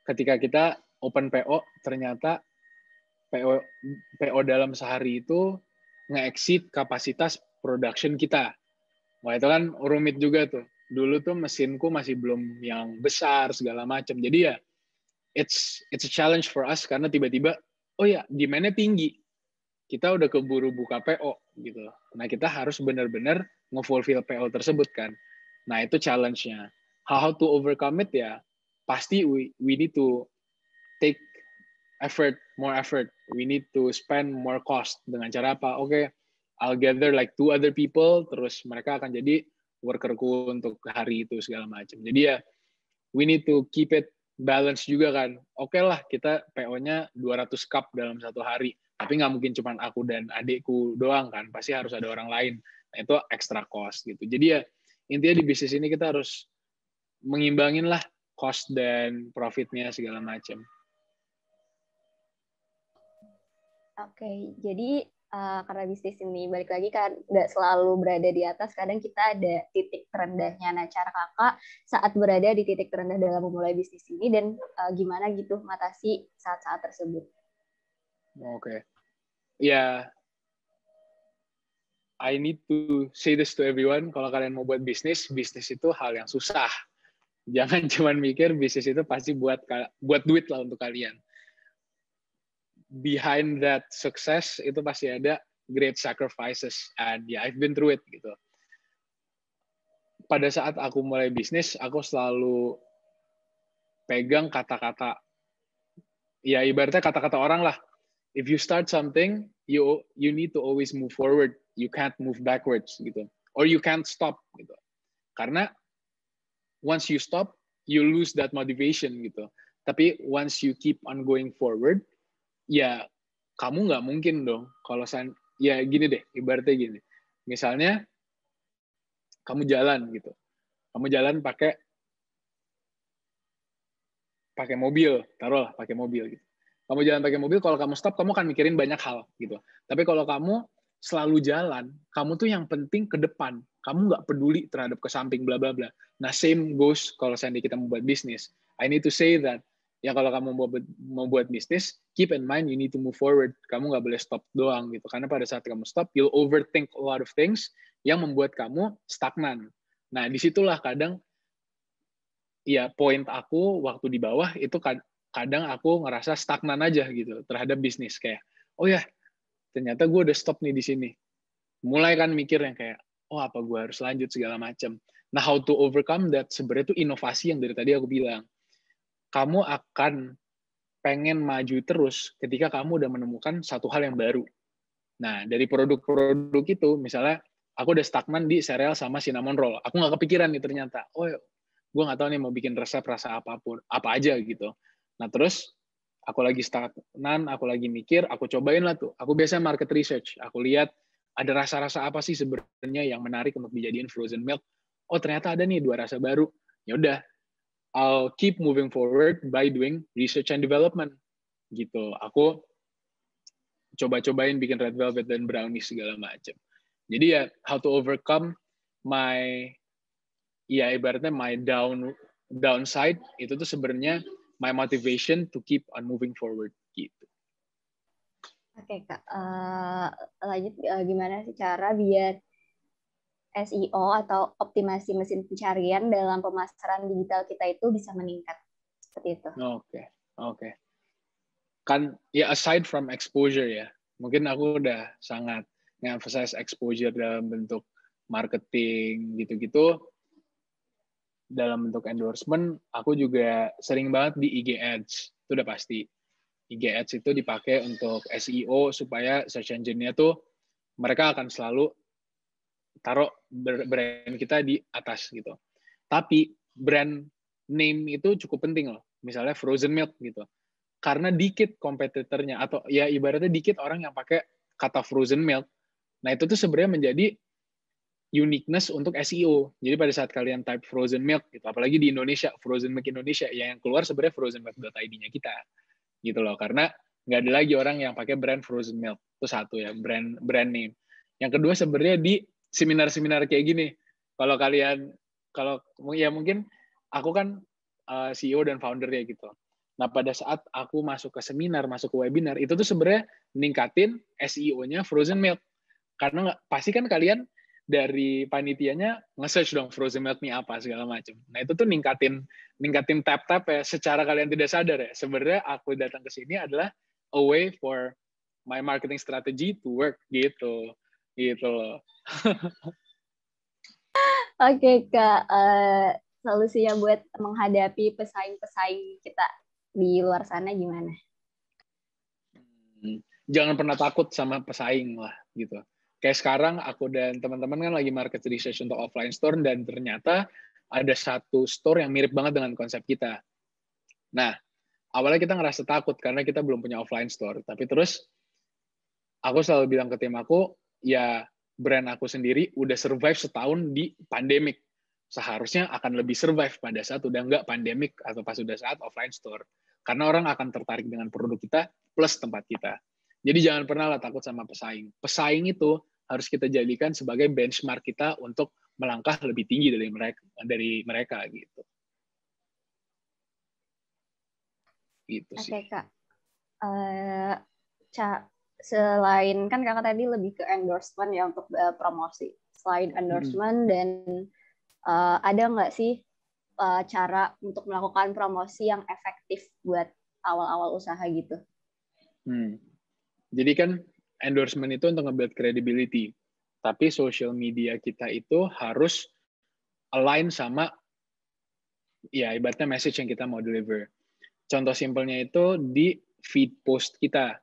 ketika kita open PO ternyata PO dalam sehari itu nge-exceed kapasitas production kita. Wah itu kan rumit juga tuh. Dulu tuh mesinku masih belum yang besar segala macam. Jadi ya it's a challenge for us karena tiba-tiba oh ya demand-nya tinggi. Kita udah keburu buka PO gitu. Nah kita harus benar-benar nge-fulfill PO tersebut kan. Nah itu challenge-nya. How to overcome it ya pasti we need to take more effort. We need to spend more cost. Dengan cara apa? Oke, I'll gather like 2 other people, terus mereka akan jadi workerku untuk hari itu segala macam. Jadi ya, we need to keep it balance juga kan. Oke lah, kita PO-nya 200 cup dalam satu hari. Tapi nggak mungkin cuma aku dan adikku doang kan. Pasti harus ada orang lain. Nah, itu extra cost gitu. Jadi ya, intinya di bisnis ini kita harus mengimbangin lah cost dan profitnya segala macam. Oke, jadi karena bisnis ini balik lagi kan nggak selalu berada di atas, kadang kita ada titik terendahnya. Nah, cara Kakak saat berada di titik terendah dalam memulai bisnis ini dan gimana gitu mengatasi saat-saat tersebut? Oke. Ya, I need to say this to everyone. Kalau kalian mau buat bisnis itu hal yang susah. Jangan cuma mikir bisnis itu pasti buat duit lah untuk kalian. Behind that success itu pasti ada great sacrifices, and yeah, I've been through it gitu. Pada saat aku mulai bisnis, aku selalu pegang kata-kata, ya ibaratnya kata-kata orang lah. If you start something, you need to always move forward. You can't move backwards gitu, or you can't stop gitu. Karena once you stop, you lose that motivation gitu. Tapi once you keep on going forward, ya kamu nggak mungkin dong kalau ya gini deh, ibaratnya gini. Misalnya kamu jalan gitu. Kamu jalan pakai mobil, taruhlah pakai mobil gitu. Kamu jalan pakai mobil, kalau kamu stop, kamu akan mikirin banyak hal gitu. Tapi kalau kamu selalu jalan, kamu tuh yang penting ke depan. Kamu nggak peduli terhadap ke samping, bla bla bla. Nah, same goes kalau seandainya kita membuat bisnis. I need to say that, ya kalau kamu mau buat bisnis, keep in mind you need to move forward. Kamu nggak boleh stop doang gitu. Karena pada saat kamu stop, you'll overthink a lot of things yang membuat kamu stagnan. Nah, disitulah kadang, ya poin aku waktu di bawah itu kadang aku ngerasa stagnan aja gitu terhadap bisnis. Kayak, oh ya, ternyata gue udah stop nih di sini. Mulai kan mikir yang kayak, oh apa gue harus lanjut segala macam. Nah, how to overcome that sebenarnya itu inovasi yang dari tadi aku bilang. Kamu akan pengen maju terus ketika kamu udah menemukan satu hal yang baru. Nah, dari produk-produk itu, misalnya aku udah stagnan di sereal sama cinnamon roll. Aku nggak kepikiran nih ternyata, oh gue nggak tahu nih mau bikin resep rasa apapun, apa aja gitu. Nah, terus aku lagi stagnan, aku lagi mikir, aku cobain lah tuh. Aku biasanya market research. Aku lihat ada rasa-rasa apa sih sebenarnya yang menarik untuk dijadiin frozen milk. Oh, ternyata ada nih 2 rasa baru. Ya udah, I'll keep moving forward by doing research and development. Gitu. Aku coba-cobain bikin red velvet dan brownie segala macam. Jadi ya, how to overcome my, ya ibaratnya my downside, itu tuh sebenarnya my motivation to keep on moving forward gitu. Oke Kak, lanjut gimana sih cara biar SEO atau optimasi mesin pencarian dalam pemasaran digital kita itu bisa meningkat seperti itu? Oke. Kan ya aside from exposure ya, mungkin aku udah sangat nge-emphasize exposure dalam bentuk marketing gitu-gitu. Dalam bentuk endorsement, aku juga sering banget di IG Ads, itu udah pasti. IG Ads itu dipakai untuk SEO supaya search engine-nya tuh mereka akan selalu taruh brand kita di atas gitu. Tapi brand name itu cukup penting loh. Misalnya frozen milk gitu. Karena dikit kompetitornya atau ya ibaratnya dikit orang yang pakai kata frozen milk. Nah, itu tuh sebenarnya menjadi uniqueness untuk SEO. Jadi pada saat kalian type frozen milk gitu, apalagi di Indonesia, frozen milk Indonesia, yang keluar sebenarnya frozenmilk.id-nya kita. Gitu loh. Karena nggak ada lagi orang yang pakai brand frozen milk. Itu satu ya, brand name. Yang kedua sebenarnya di seminar-seminar kayak gini. Kalau ya mungkin aku kan CEO dan founder ya gitu. Nah, pada saat aku masuk ke seminar, masuk ke webinar, itu tuh sebenarnya ningkatin SEO-nya frozen milk. Karena pasti kan kalian dari panitianya nge-search dong frozen milk nih apa segala macam. Nah, itu tuh ningkatin tap-tap ya secara kalian tidak sadar ya. Sebenarnya aku datang ke sini adalah a way for my marketing strategy to work gitu. Gitu loh. Oke Kak, solusinya buat menghadapi pesaing-pesaing kita di luar sana gimana? Jangan pernah takut sama pesaing lah gitu. Kayak sekarang aku dan teman-teman kan lagi market research untuk offline store dan ternyata ada satu store yang mirip banget dengan konsep kita. Nah, awalnya kita ngerasa takut karena kita belum punya offline store. Tapi terus aku selalu bilang ke tim aku, ya brand aku sendiri udah survive setahun di pandemic. Seharusnya akan lebih survive pada saat udah nggak pandemic atau pas udah saat offline store. Karena orang akan tertarik dengan produk kita plus tempat kita. Jadi jangan pernah lah takut sama pesaing. Pesaing itu harus kita jadikan sebagai benchmark kita untuk melangkah lebih tinggi dari mereka gitu. Gitu sih. Oke Kak, selain kan kakak tadi lebih ke endorsement ya untuk promosi. Selain endorsement dan ada nggak sih cara untuk melakukan promosi yang efektif buat awal-awal usaha gitu? Jadi kan endorsement itu untuk nge-build credibility. Tapi social media kita itu harus align sama ya ibaratnya message yang kita mau deliver. Contoh simpelnya itu di feed post kita.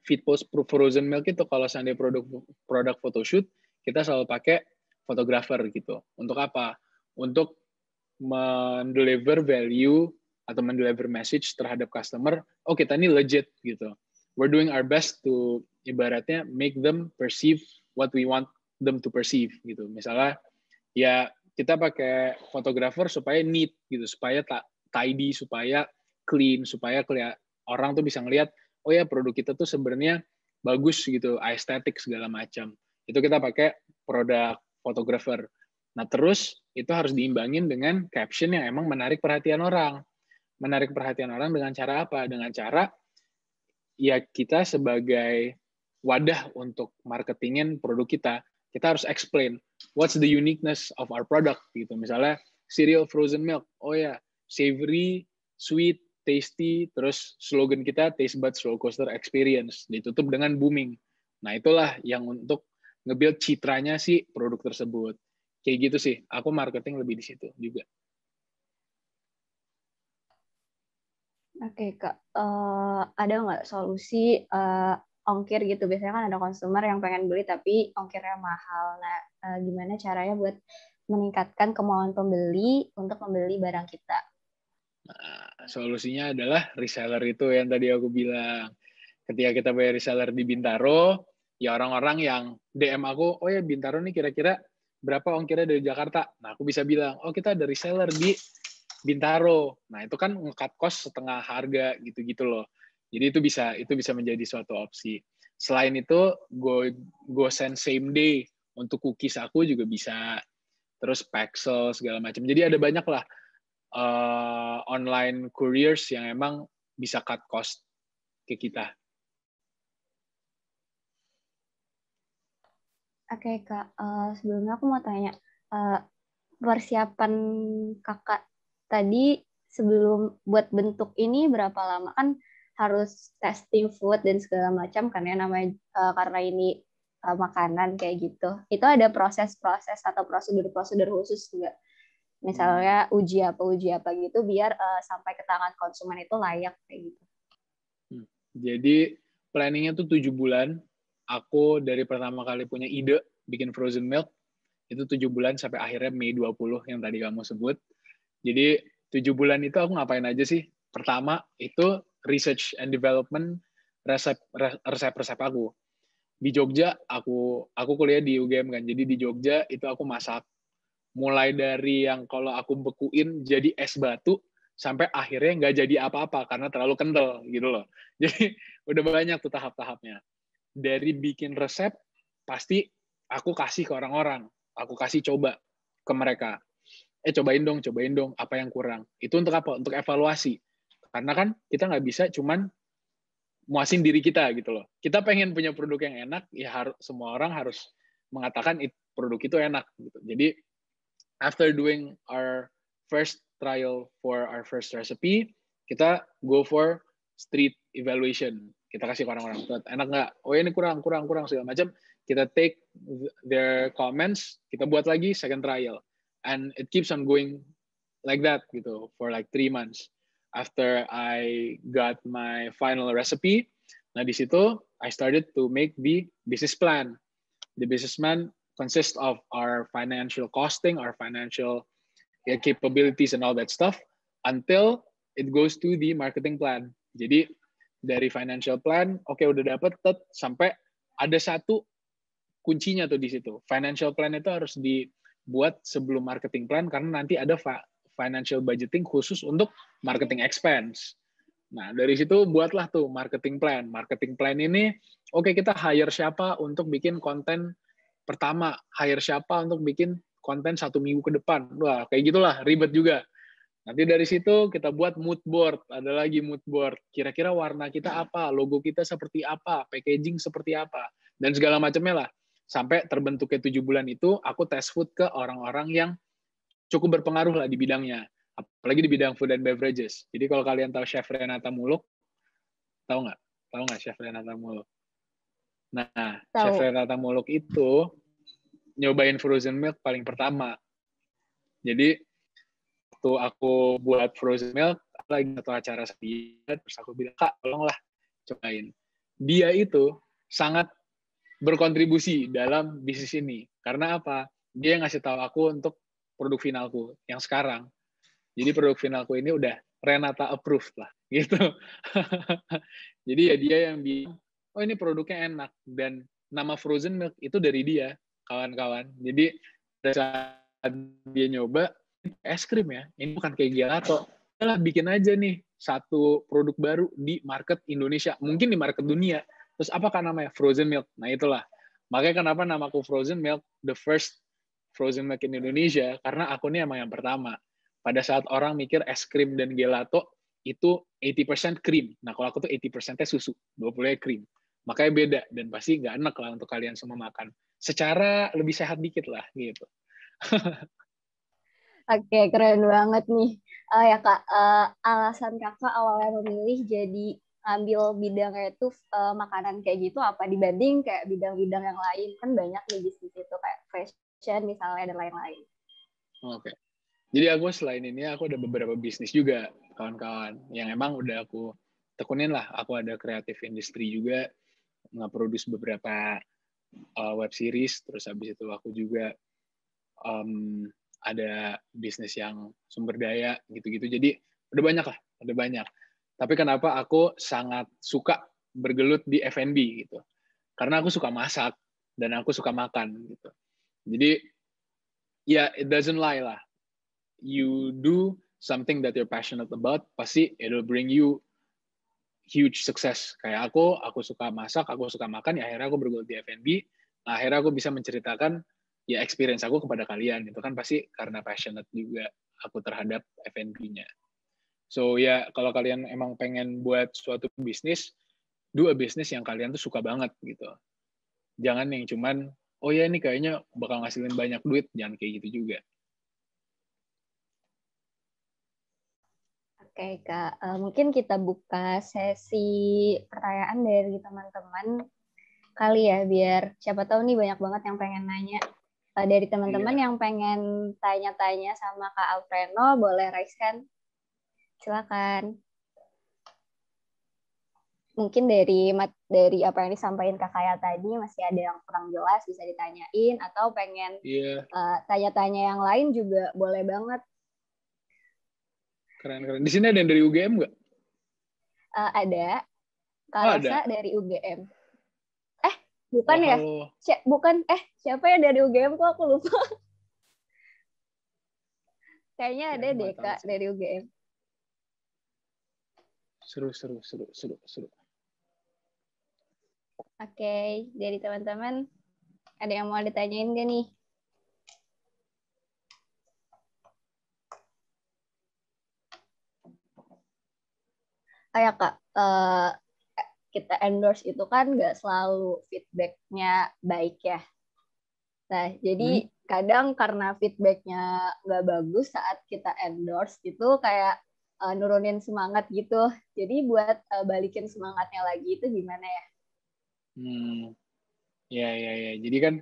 Feed post frozen milk itu kalau seandainya produk photoshoot, kita selalu pakai fotografer gitu. Untuk apa? Untuk mendeliver value atau mendeliver message terhadap customer, oh kita ini legit gitu. We're doing our best to ibaratnya make them perceive what we want them to perceive gitu. Misalnya ya kita pakai fotografer supaya neat gitu, supaya tidy, supaya clean, supaya orang tuh bisa ngelihat oh ya produk kita tuh sebenarnya bagus gitu, aesthetic segala macam. Itu kita pakai produk fotografer. Nah, terus itu harus diimbangin dengan caption yang emang menarik perhatian orang. Menarik perhatian orang dengan cara apa? Dengan cara ya kita sebagai wadah untuk marketingin produk kita harus explain what's the uniqueness of our product gitu. Misalnya cereal frozen milk. Oh ya, savory, sweet, tasty, terus slogan kita taste buds roller coaster experience, ditutup dengan booming. Nah, itulah yang untuk nge-build citranya si produk tersebut. Kayak gitu sih, aku marketing lebih di situ juga. Oke, Kak. Ada nggak solusi ongkir gitu? Biasanya kan ada konsumer yang pengen beli tapi ongkirnya mahal. Nah, gimana caranya buat meningkatkan kemauan pembeli untuk membeli barang kita? Nah, solusinya adalah reseller itu yang tadi aku bilang. Ketika kita bayar reseller di Bintaro, ya orang-orang yang DM aku, oh ya Bintaro nih kira-kira berapa ongkirnya dari Jakarta? Nah, aku bisa bilang, oh kita ada reseller di Bintaro. Nah, itu kan nge-cut cost setengah harga gitu-gitu loh. Jadi itu bisa menjadi suatu opsi. Selain itu, go send same day untuk cookies aku juga bisa. Terus Paxel segala macam. Jadi ada banyak lah online couriers yang emang bisa cut cost ke kita. Oke, Kak. Sebelumnya aku mau tanya, persiapan Kakak tadi sebelum buat bentuk ini berapa lama? Kan harus testing food dan segala macam kan ya, namanya karena ini makanan kayak gitu. Itu ada proses-proses atau prosedur-prosedur khusus juga. Misalnya uji apa gitu biar sampai ke tangan konsumen itu layak kayak gitu. Jadi planningnya tuh 7 bulan. Aku dari pertama kali punya ide bikin frozen milk, itu 7 bulan sampai akhirnya Mei 20 yang tadi kamu sebut. Jadi 7 bulan itu aku ngapain aja sih? Pertama itu research and development resep-resep aku. Di Jogja, aku kuliah di UGM kan, jadi di Jogja itu aku masak. Mulai dari yang kalau aku bekuin jadi es batu, sampai akhirnya nggak jadi apa-apa karena terlalu kental gitu loh. Jadi udah banyak tuh tahap-tahapnya. Dari bikin resep, pasti aku kasih ke orang-orang. Aku kasih coba ke mereka. Cobain dong, apa yang kurang. Itu untuk apa? Untuk evaluasi. Karena kan kita nggak bisa cuman muasin diri kita gitu loh. Kita pengen punya produk yang enak, ya semua orang harus mengatakan produk itu enak. Gitu. Jadi, after doing our first trial for our first recipe, kita go for street evaluation. Kita kasih ke orang-orang, enak nggak? Oh ini kurang, segala macam. Kita take their comments, kita buat lagi second trial. And it keeps on going like that gitu, for like 3 months. After I got my final recipe, nah di situ I started to make the business plan. The business plan consists of our financial costing, our financial capabilities and all that stuff, until it goes to the marketing plan. Jadi dari financial plan, oke udah dapet sampai ada satu kuncinya tuh di situ. Financial plan itu harus dibuat sebelum marketing plan karena nanti ada financial budgeting khusus untuk marketing expense. Nah, dari situ buatlah tuh marketing plan. Marketing plan ini, oke kita hire siapa untuk bikin konten pertama, hire siapa untuk bikin konten 1 minggu ke depan. Wah, kayak gitulah, ribet juga. Nanti dari situ kita buat mood board, ada lagi mood board. Kira-kira warna kita apa, logo kita seperti apa, packaging seperti apa, dan segala macamnya lah. Sampai terbentuknya 7 bulan itu, aku test food ke orang-orang yang cukup berpengaruh lah di bidangnya. Apalagi di bidang food and beverages. Jadi kalau kalian tahu Chef Renata Muluk, tahu nggak? Tahu nggak Chef Renata Muluk? Nah, Tahu. Chef Renata Muluk itu nyobain frozen milk paling pertama. Jadi waktu aku buat frozen milk, lagi satu acara dia, terus aku bilang, Kak, tolonglah cobain. Dia itu sangat berkontribusi dalam bisnis ini. Karena apa? Dia ngasih tahu aku untuk produk finalku yang sekarang. Jadi produk finalku ini udah Renata approved lah, gitu. Jadi ya dia yang bilang, oh ini produknya enak. Dan nama frozen milk itu dari dia, kawan-kawan. Jadi pada saat dia nyoba, es krim ya, ini bukan kayak gelato. Lah bikin aja nih satu produk baru di market Indonesia, mungkin di market dunia. Terus apakah namanya? Frozen milk. Nah itulah. Makanya kenapa namaku frozen milk, the first frozen milk in Indonesia, karena aku ini emang yang pertama. Pada saat orang mikir es krim dan gelato, itu 80% krim. Nah kalau aku tuh 80%-nya susu, 20%-nya krim. Makanya beda, dan pasti nggak enak lah untuk kalian semua makan. Secara lebih sehat dikit lah, gitu. Oke, keren banget nih. Ya Kak, alasan Kakak awalnya memilih jadi ambil bidangnya itu makanan kayak gitu apa dibanding kayak bidang-bidang yang lain? Kan banyak nih bisnis itu kayak fashion misalnya dan lain-lain. Oke. Jadi aku selain ini, aku ada beberapa bisnis juga, kawan-kawan. Yang emang udah aku tekunin lah. Aku ada kreatif industri juga, nge-produce beberapa web series. Terus habis itu aku juga ada bisnis yang sumber daya gitu-gitu. Jadi udah banyak lah, udah banyak. Tapi kenapa aku sangat suka bergelut di F&B gitu? Karena aku suka masak dan aku suka makan gitu. Jadi ya it doesn't lie lah. You do something that you're passionate about, pasti it'll bring you huge success. Kayak aku suka masak, aku suka makan, ya akhirnya aku bergelut di F&B. Nah, akhirnya aku bisa menceritakan ya experience aku kepada kalian. Itu kan pasti karena passionate juga aku terhadap F&B-nya. So ya, kalau kalian emang pengen buat suatu bisnis, do a business yang kalian tuh suka banget gitu. Jangan yang cuman, oh ya ini kayaknya bakal ngasilin banyak duit, jangan kayak gitu juga. Oke Kak, mungkin kita buka sesi pertanyaan dari teman-teman kali ya, biar siapa tahu nih banyak banget yang pengen nanya. Dari teman-teman yang pengen tanya-tanya sama Kak Alfreno, boleh raise hand. Silakan. Mungkin dari apa yang disampaikan Kak Kaya tadi masih ada yang kurang jelas bisa ditanyain, atau pengen tanya-tanya yang lain juga boleh banget. Keren-keren. Di sini ada yang dari UGM nggak? Ada. Kak Rosa dari UGM. Bukan ya? Bukan. Siapa ya dari UGM kok aku lupa. Kayaknya ada deh Kak dari UGM. Seru. Oke, dari teman-teman ada yang mau ditanyain gak nih? Kayak Kak, kita endorse itu kan nggak selalu feedback-nya baik ya. Nah, jadi kadang karena feedback-nya nggak bagus saat kita endorse itu kayak nurunin semangat gitu. Jadi buat balikin semangatnya lagi itu gimana ya? Ya. Jadi kan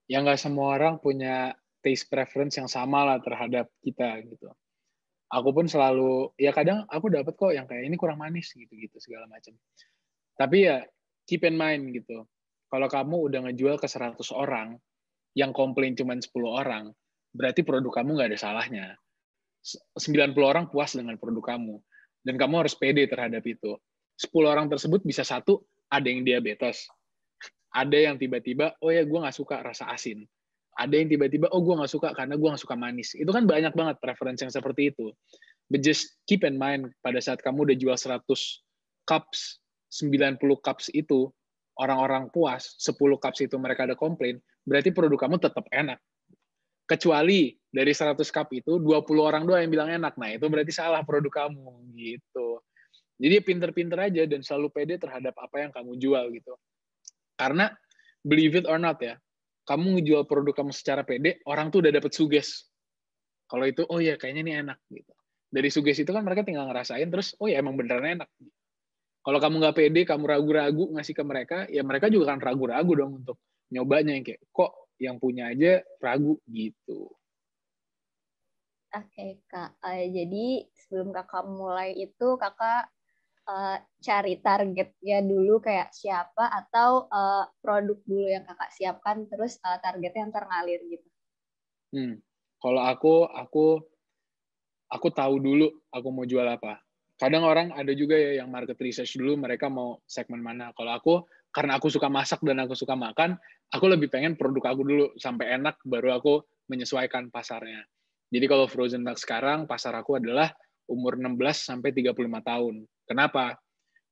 ya nggak semua orang punya taste preference yang sama lah terhadap kita gitu. Aku pun selalu, ya kadang aku dapat kok yang kayak ini kurang manis gitu-gitu segala macam. Tapi ya keep in mind gitu. Kalau kamu udah ngejual ke 100 orang, yang komplain cuma 10 orang, berarti produk kamu nggak ada salahnya. 90 orang puas dengan produk kamu. Dan kamu harus pede terhadap itu. 10 orang tersebut bisa satu, ada yang diabetes. Ada yang tiba-tiba, oh ya gue nggak suka rasa asin. Ada yang tiba-tiba, oh gue nggak suka karena gue nggak suka manis. Itu kan banyak banget preferensi yang seperti itu. But just keep in mind, pada saat kamu udah jual 100 cups, 90 cups itu, orang-orang puas, 10 cups itu mereka ada komplain, berarti produk kamu tetap enak. Kecuali dari 100 cup itu, 20 orang doang yang bilang enak. Nah, itu berarti salah produk kamu. Gitu. Jadi pinter-pinter aja dan selalu pede terhadap apa yang kamu jual gitu. Karena, believe it or not ya, kamu ngejual produk kamu secara pede, orang tuh udah dapet suges. Kalau itu, oh ya kayaknya ini enak. Gitu. Dari suges itu kan mereka tinggal ngerasain, terus, oh ya emang beneran enak. Kalau kamu nggak pede, kamu ragu-ragu ngasih ke mereka, ya mereka juga kan ragu-ragu dong untuk nyobanya. Yang kayak, kok yang punya aja ragu gitu. Oke Kak, jadi sebelum Kakak mulai itu, Kakak cari targetnya dulu kayak siapa, atau produk dulu yang Kakak siapkan, terus targetnya yang ngalir gitu? Kalau aku aku tahu dulu aku mau jual apa. Kadang orang ada juga ya yang market research dulu, mereka mau segmen mana. Kalau aku, karena aku suka masak dan aku suka makan, aku lebih pengen produk aku dulu sampai enak, baru aku menyesuaikan pasarnya. Jadi kalau frozen milk sekarang, pasar aku adalah umur 16 sampai 35 tahun. Kenapa?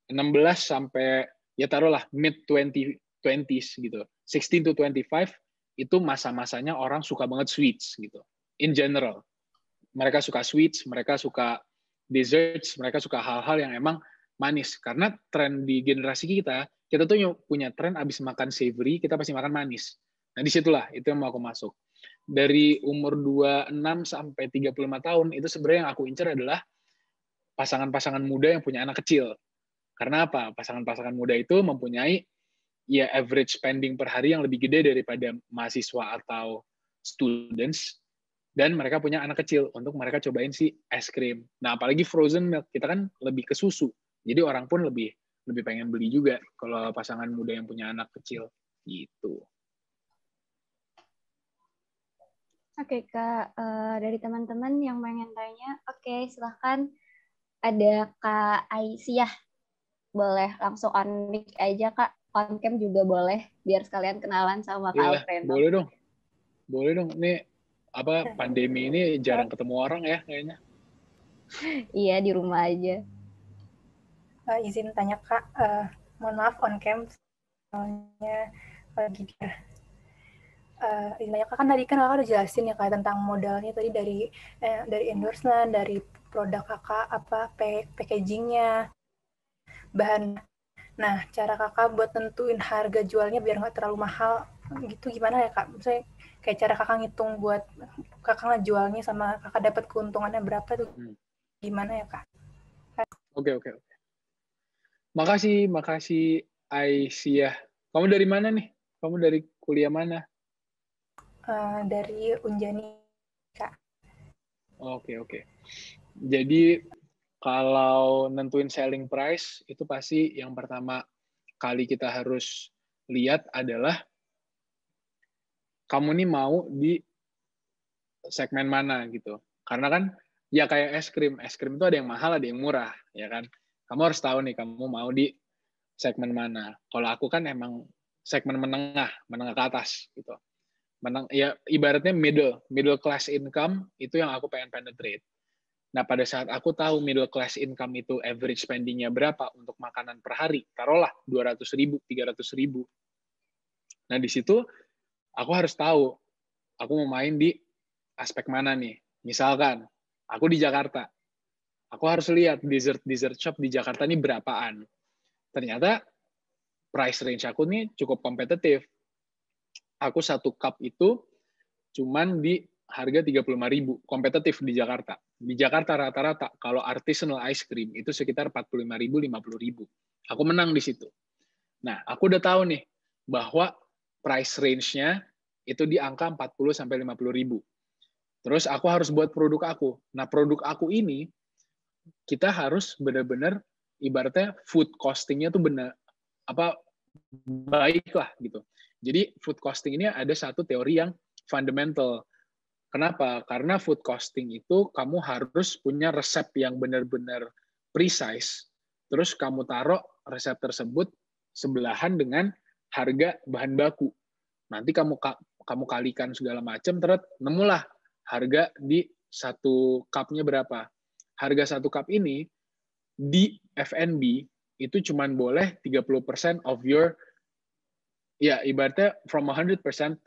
16 sampai, ya taruhlah mid 20s gitu. 16 to 25 itu masa-masanya orang suka banget sweets gitu. In general. Mereka suka sweets, mereka suka desserts, mereka suka hal-hal yang emang manis. Karena tren di generasi kita tuh punya tren abis makan savory, kita pasti makan manis. Nah, disitulah, itu yang mau aku masuk. Dari umur 26 sampai 35 tahun, itu sebenarnya yang aku incer adalah pasangan-pasangan muda yang punya anak kecil. Karena apa? Pasangan-pasangan muda itu mempunyai ya average spending per hari yang lebih gede daripada mahasiswa atau students, dan mereka punya anak kecil untuk mereka cobain si es krim. Nah, apalagi frozen milk, kita kan lebih ke susu. Jadi orang pun lebih pengen beli juga kalau pasangan muda yang punya anak kecil gitu. Oke, Kak, dari teman-teman yang pengen tanya, oke, silahkan. Ada Kak Aisyah, boleh langsung on mic aja, Kak. On cam juga boleh, biar sekalian kenalan sama Kak Iya, Alfredo. boleh dong. Boleh dong. Ini pandemi ini jarang ketemu orang ya kayaknya. Iya, di rumah aja. Izin tanya Kak, mohon maaf on cam, soalnya lagi dia. Izin tanya Kak, kan tadi kan Kakak udah jelasin ya Kak tentang modalnya tadi dari endorsement, dari produk Kakak, packagingnya, bahan. Nah, cara Kakak buat tentuin harga jualnya biar nggak terlalu mahal, gitu gimana ya Kak? Misalnya kayak cara Kakak ngitung buat Kakak ngejualnya sama Kakak dapat keuntungannya berapa tuh, gimana ya Kak? Oke. Makasih Aisyah. Kamu dari mana nih? Kamu dari kuliah mana? Dari Unjani, Kak. Oke. Jadi kalau nentuin selling price, itu pasti yang pertama kali kita harus lihat adalah kamu nih mau di segmen mana gitu. Karena kan ya kayak es krim itu ada yang mahal, ada yang murah, ya kan. Kamu harus tahu nih kamu mau di segmen mana. Kalau aku kan emang segmen menengah ke atas gitu. Ya ibaratnya middle class income itu yang aku pengen penetrate. Nah, pada saat aku tahu middle class income itu average spending-nya berapa untuk makanan per hari, taruhlah 200.000, 300.000. Nah, di situ aku harus tahu aku mau main di aspek mana nih. Misalkan, aku di Jakarta. Aku harus lihat dessert shop di Jakarta ini berapaan. Ternyata price range aku nih cukup kompetitif. Aku satu cup itu cuman di harga 35.000, kompetitif di Jakarta. Di Jakarta rata-rata kalau artisanal ice cream itu sekitar 45.000, 50.000. Aku menang di situ. Nah, aku udah tahu nih bahwa price range-nya itu di angka 40 sampai 50.000. Terus aku harus buat produk aku. Nah, produk aku ini kita harus benar-benar ibaratnya food costing-nya tuh benar baik lah gitu. Jadi food costing ini ada satu teori yang fundamental. Kenapa? Karena food costing itu kamu harus punya resep yang benar-benar precise, terus kamu taruh resep tersebut sebelahan dengan harga bahan baku. Nanti kamu kalikan segala macam, terus nemulah harga di satu cupnya berapa. Harga satu cup ini di F&B itu cuma boleh 30% of your, ya ibaratnya from 100%, 30%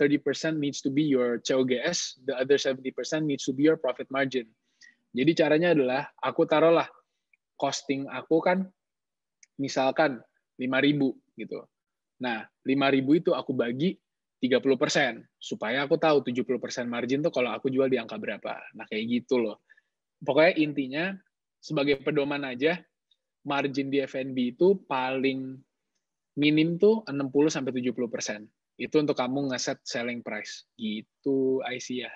needs to be your COGS, the other 70% needs to be your profit margin. Jadi caranya adalah aku taruhlah costing aku kan misalkan 5.000 gitu. Nah, 5.000 itu aku bagi 30%, supaya aku tahu 70% margin tuh kalau aku jual di angka berapa. Nah, kayak gitu loh. Pokoknya intinya, sebagai pedoman aja, margin di F&B itu paling minim tuh 60-70%. Itu untuk kamu ngeset selling price. Gitu, Aisyah.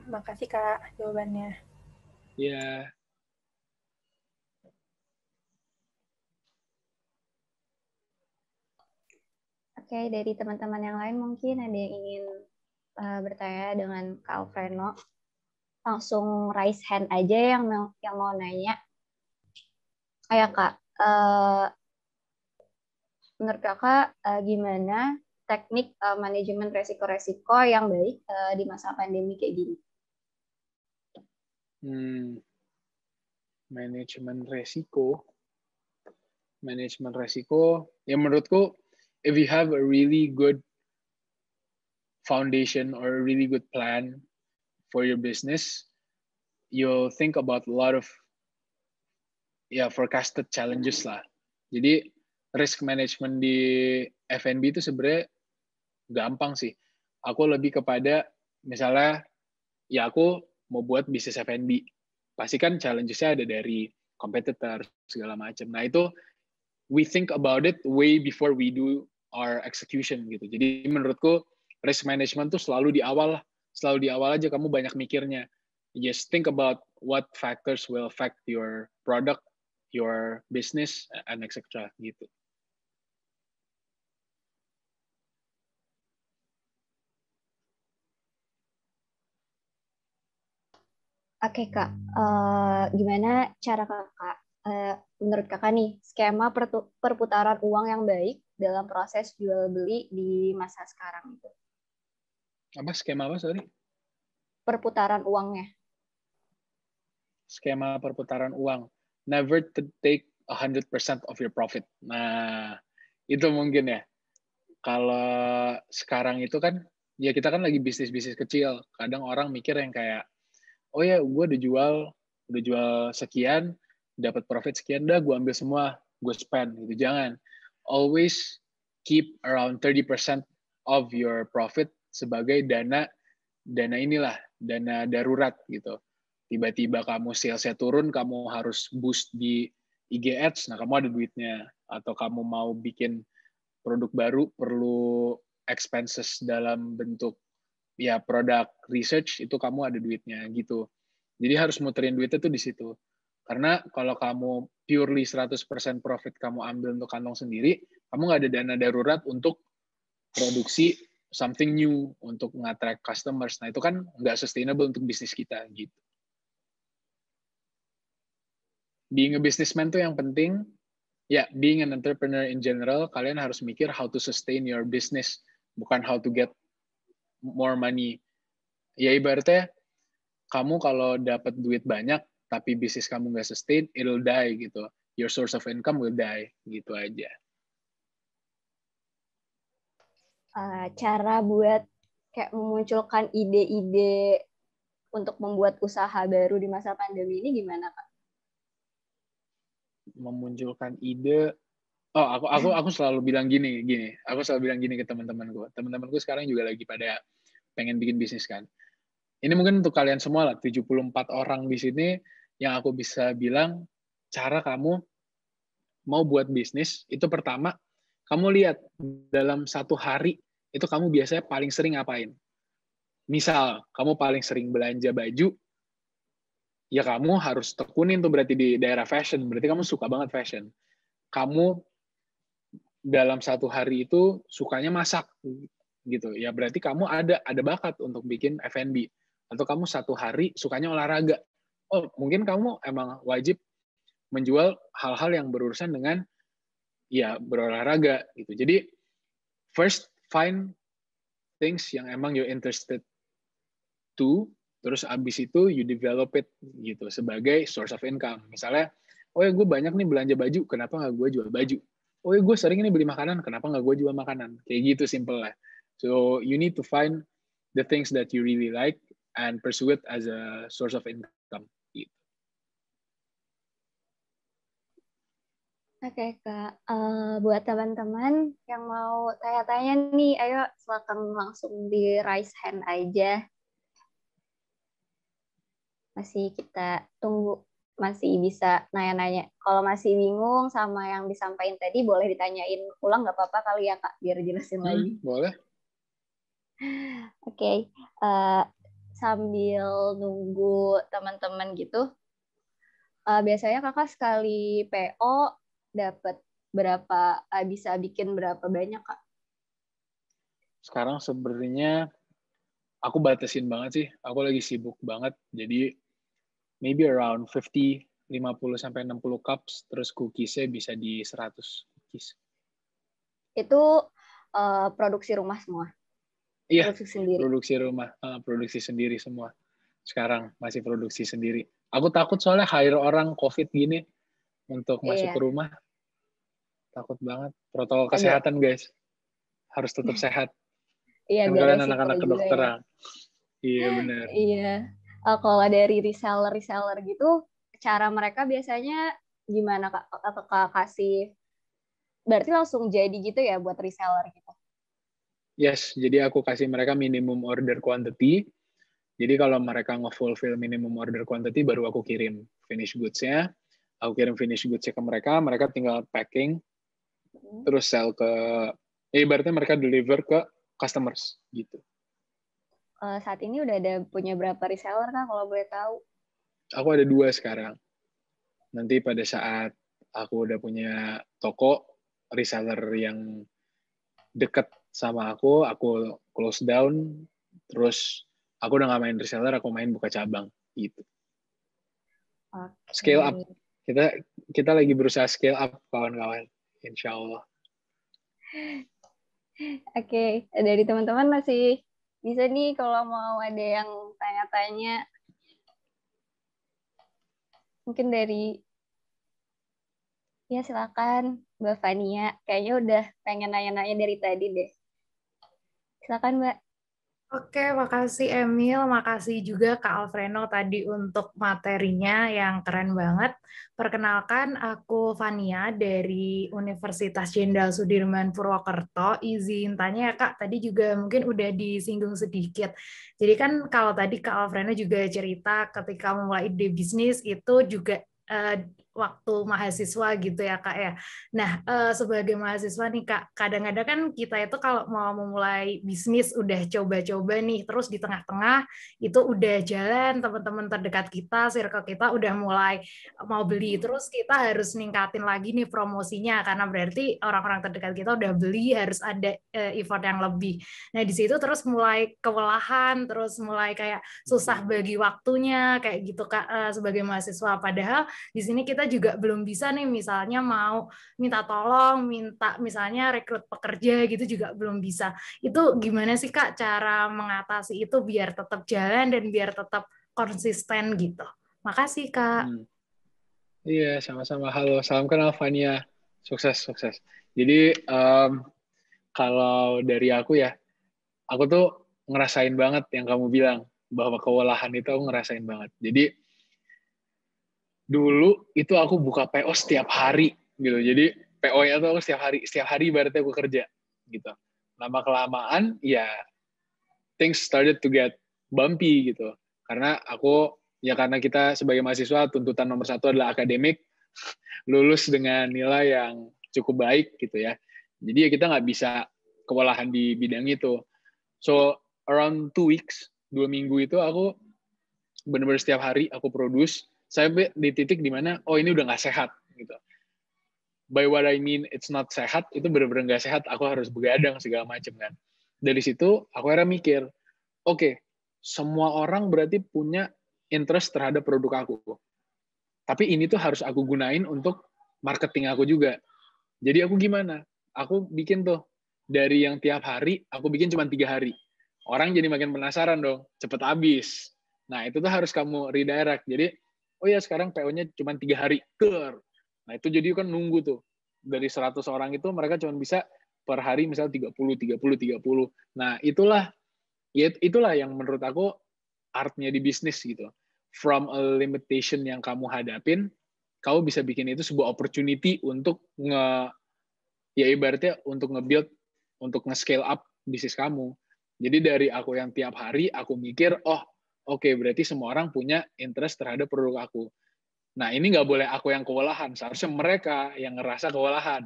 Makasih Kak jawabannya. Ya. Oke, dari teman-teman yang lain mungkin ada yang ingin bertanya dengan Kak Alfredo. langsung raise hand aja yang mau nanya. Kayak Kak, menurut Kakak gimana teknik manajemen resiko-resiko yang baik di masa pandemi kayak gini? Manajemen resiko, ya menurutku, if you have a really good foundation or a really good plan for your business, you'll think about a lot of forecasted challenges lah. Jadi risk management di F&B itu sebenarnya gampang sih. Aku lebih kepada misalnya ya aku mau buat bisnis F&B, pasti kan challenges-nya ada dari competitor segala macam. Nah itu we think about it way before we do our execution gitu. Jadi menurutku risk management tuh selalu di awal aja kamu banyak mikirnya. Just think about what factors will affect your product, your business, and etc. gitu. Oke Kak, gimana cara Kakak, menurut Kakak nih, skema perputaran uang yang baik dalam proses jual beli di masa sekarang itu? Skema apa, sorry? Perputaran uangnya. Skema perputaran uang. Never to take 100% of your profit. Nah, itu mungkin ya. Kalau sekarang itu kan, ya kita kan lagi bisnis-bisnis kecil. Kadang orang mikir yang kayak, oh ya, gue udah jual sekian, dapat profit sekian, dah gue ambil semua, gue spend gitu. Jangan. Always keep around 30% of your profit sebagai dana darurat gitu. Tiba-tiba kamu salesnya turun, kamu harus boost di IG Ads, nah kamu ada duitnya. Atau kamu mau bikin produk baru, perlu expenses dalam bentuk ya produk research, itu kamu ada duitnya gitu. Jadi harus muterin duitnya tuh di situ. Karena kalau kamu purely 100% profit kamu ambil untuk kantong sendiri, kamu nggak ada dana darurat untuk produksi something new, untuk nge-attract customers. Nah itu kan nggak sustainable untuk bisnis kita gitu. Being a businessman tuh yang penting, ya being an entrepreneur in general, kalian harus mikir how to sustain your business, bukan how to get more money. Ya ibaratnya kamu kalau dapat duit banyak tapi bisnis kamu nggak sustain, it'll die gitu. Your source of income will die gitu aja. Cara buat kayak memunculkan ide-ide untuk membuat usaha baru di masa pandemi ini gimana Kak? Memunculkan ide, aku selalu bilang gini. Aku selalu bilang gini ke teman-temanku. Teman-temanku sekarang juga lagi pada pengen bikin bisnis kan. Ini mungkin untuk kalian semua lah, 74 orang di sini yang aku bisa bilang, cara kamu mau buat bisnis, itu pertama, kamu lihat dalam satu hari, itu kamu biasanya paling sering ngapain. Misal, kamu paling sering belanja baju, ya kamu harus tekunin tuh berarti di daerah fashion, berarti kamu suka banget fashion. Kamu dalam satu hari itu sukanya masak, gitu. Ya berarti kamu ada bakat untuk bikin F&B. Atau kamu satu hari sukanya olahraga. Oh, mungkin kamu emang wajib menjual hal-hal yang berurusan dengan ya berolahraga gitu. Jadi first find things yang emang you're interested to, terus abis itu you develop it gitu sebagai source of income. Misalnya, oh ya gue banyak nih belanja baju, kenapa nggak gue jual baju? Oh ya gue sering nih beli makanan, kenapa nggak gue jual makanan? Kayak gitu simple lah. So you need to find the things that you really like and pursue it as a source of income. Gitu. Oke Kak, buat teman-teman yang mau tanya-tanya nih, ayo silakan langsung di raise hand aja. Masih kita tunggu, masih bisa nanya-nanya. Kalau masih bingung sama yang disampaikan tadi, boleh ditanyain ulang nggak apa-apa kali ya Kak, biar jelasin lagi. Boleh. Oke, sambil nunggu teman-teman gitu, biasanya Kakak sekali PO dapat berapa, bisa bikin berapa banyak Kak? Sekarang sebenarnya aku batasin banget sih. Aku lagi sibuk banget. Jadi maybe around 50 sampai 60 cups, terus cookiesnya bisa di 100 cookies. Itu produksi rumah semua? Iya, Produksi sendiri? produksi sendiri semua. Sekarang masih produksi sendiri. Aku takut soalnya hire orang COVID gini untuk masuk ke rumah. Takut banget. Protokol kesehatan, guys. Harus tetap sehat. Iya, Kan biar kalian resiko anak-anak juga kedokteran. ya. Iya, benar. Iya. Kalau dari reseller gitu, cara mereka biasanya gimana, Kak? Apakah kasih, berarti langsung jadi gitu ya buat reseller gitu? Yes, jadi aku kasih mereka minimum order quantity. Jadi kalau mereka nge-fulfill minimum order quantity, baru aku kirim finish goods-nya. Aku kirim finish goods-nya ke mereka, mereka tinggal packing, terus sell ke, ibaratnya mereka deliver ke customers, gitu. Saat ini udah ada punya berapa reseller, Kak, kalau boleh tahu? Aku ada 2 sekarang. Nanti pada saat aku udah punya toko, reseller yang deket sama aku close down, terus aku udah nggak main reseller, aku main buka cabang, gitu. Okay. Scale up. Kita lagi berusaha scale up, kawan-kawan. Insya Allah. Oke, dari teman-teman masih bisa nih kalau mau ada yang tanya-tanya. Mungkin dari, ya silakan Mbak Fania. Kayaknya udah pengen nanya-nanya dari tadi deh. Silakan Mbak. Oke, makasih Emil, makasih juga Kak Alfreno tadi untuk materinya yang keren banget. Perkenalkan, aku Fania dari Universitas Jenderal Sudirman Purwokerto. Izin tanya ya Kak, tadi juga mungkin udah disinggung sedikit. Jadi kan kalau tadi Kak Alfreno juga cerita ketika memulai ide bisnis itu juga waktu mahasiswa gitu ya Kak ya. Nah, sebagai mahasiswa nih Kak, kadang-kadang kan kita itu kalau mau memulai bisnis udah coba-coba nih, terus di tengah-tengah itu udah jalan, teman-teman terdekat kita, circle kita udah mulai mau beli, terus kita harus ningkatin lagi nih promosinya, karena berarti orang-orang terdekat kita udah beli, harus ada effort yang lebih. Nah, di situ terus mulai kewalahan, terus mulai kayak susah bagi waktunya, kayak gitu Kak, sebagai mahasiswa. Padahal di sini kita juga belum bisa nih, misalnya mau minta tolong, minta misalnya rekrut pekerja gitu juga belum bisa. Itu gimana sih Kak cara mengatasi itu biar tetap jalan dan biar tetap konsisten gitu? Makasih Kak. Iya, sama-sama. Halo, salam kenal Fania. Sukses, sukses. Jadi, kalau dari aku ya, aku tuh ngerasain banget yang kamu bilang, bahwa kewalahan itu aku ngerasain banget. Jadi, dulu itu aku buka PO setiap hari gitu. Jadi PO-nya tuh aku setiap hari ibaratnya aku kerja gitu. Lama-kelamaan ya things started to get bumpy gitu. Karena karena kita sebagai mahasiswa tuntutan nomor 1 adalah akademik, lulus dengan nilai yang cukup baik gitu ya. Jadi ya kita nggak bisa kewalahan di bidang itu. So around 2 weeks, 2 minggu itu aku benar-benar setiap hari aku produce sampai di titik dimana ini udah nggak sehat gitu. By what I mean it's not sehat, itu benar-benar nggak sehat, aku harus begadang segala macam kan. Dari situ aku akhirnya mikir, oke, semua orang berarti punya interest terhadap produk aku. Tapi ini tuh harus aku gunain untuk marketing aku juga. Jadi aku gimana? Aku bikin tuh dari yang tiap hari, aku bikin cuma 3 hari. Orang jadi makin penasaran dong, cepet habis. Nah itu tuh harus kamu redirect. Jadi, sekarang PO-nya cuma 3 hari. Nah itu jadi kan nunggu tuh. Dari 100 orang itu mereka cuma bisa per hari misalnya 30. Nah itulah yang menurut aku artnya di bisnis gitu. From a limitation yang kamu hadapin, kamu bisa bikin itu sebuah opportunity untuk ibaratnya untuk nge-build, untuk nge-scale up bisnis kamu. Jadi dari aku yang tiap hari, aku mikir, oke, berarti semua orang punya interest terhadap produk aku. Nah, ini nggak boleh aku yang kewalahan. Seharusnya mereka yang ngerasa kewalahan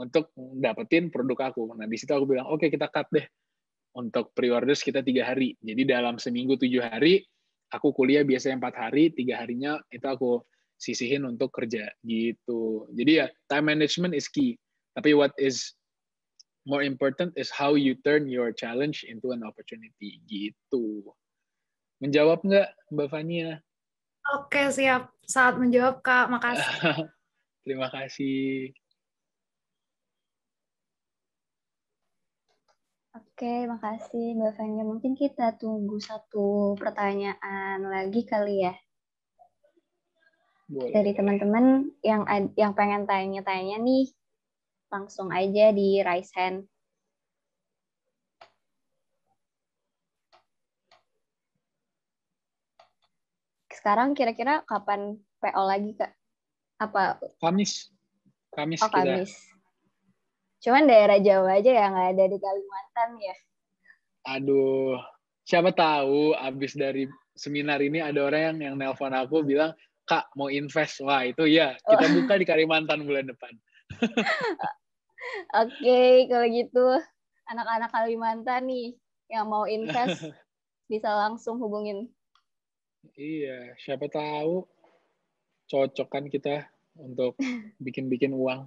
untuk dapetin produk aku. Nah, di situ aku bilang, oke, kita cut deh. Untuk pre-orders kita 3 hari. Jadi dalam seminggu 7 hari, aku kuliah biasanya 4 hari, 3 harinya itu aku sisihin untuk kerja gitu. Jadi ya time management is key. Tapi what is more important is how you turn your challenge into an opportunity. Gitu. Menjawab nggak, Mbak Fania? Oke, siap. Saat menjawab, Kak. Makasih. Terima kasih. Oke, makasih Mbak Fania. Mungkin kita tunggu satu pertanyaan lagi kali ya. Boleh. Dari teman-teman yang pengen tanya-tanya nih, langsung aja di raise hand. Sekarang kira-kira kapan PO lagi, Kak? Apa? Kamis Oh, kita. Kamis. Cuman daerah Jawa aja ya, nggak ada di Kalimantan ya? Aduh, siapa tahu abis dari seminar ini ada orang yang nelpon aku bilang, Kak mau invest. Wah itu ya, kita buka di Kalimantan bulan depan. Oke, kalau gitu anak-anak Kalimantan nih yang mau invest bisa langsung hubungin. Iya, siapa tahu cocok kan kita untuk bikin-bikin uang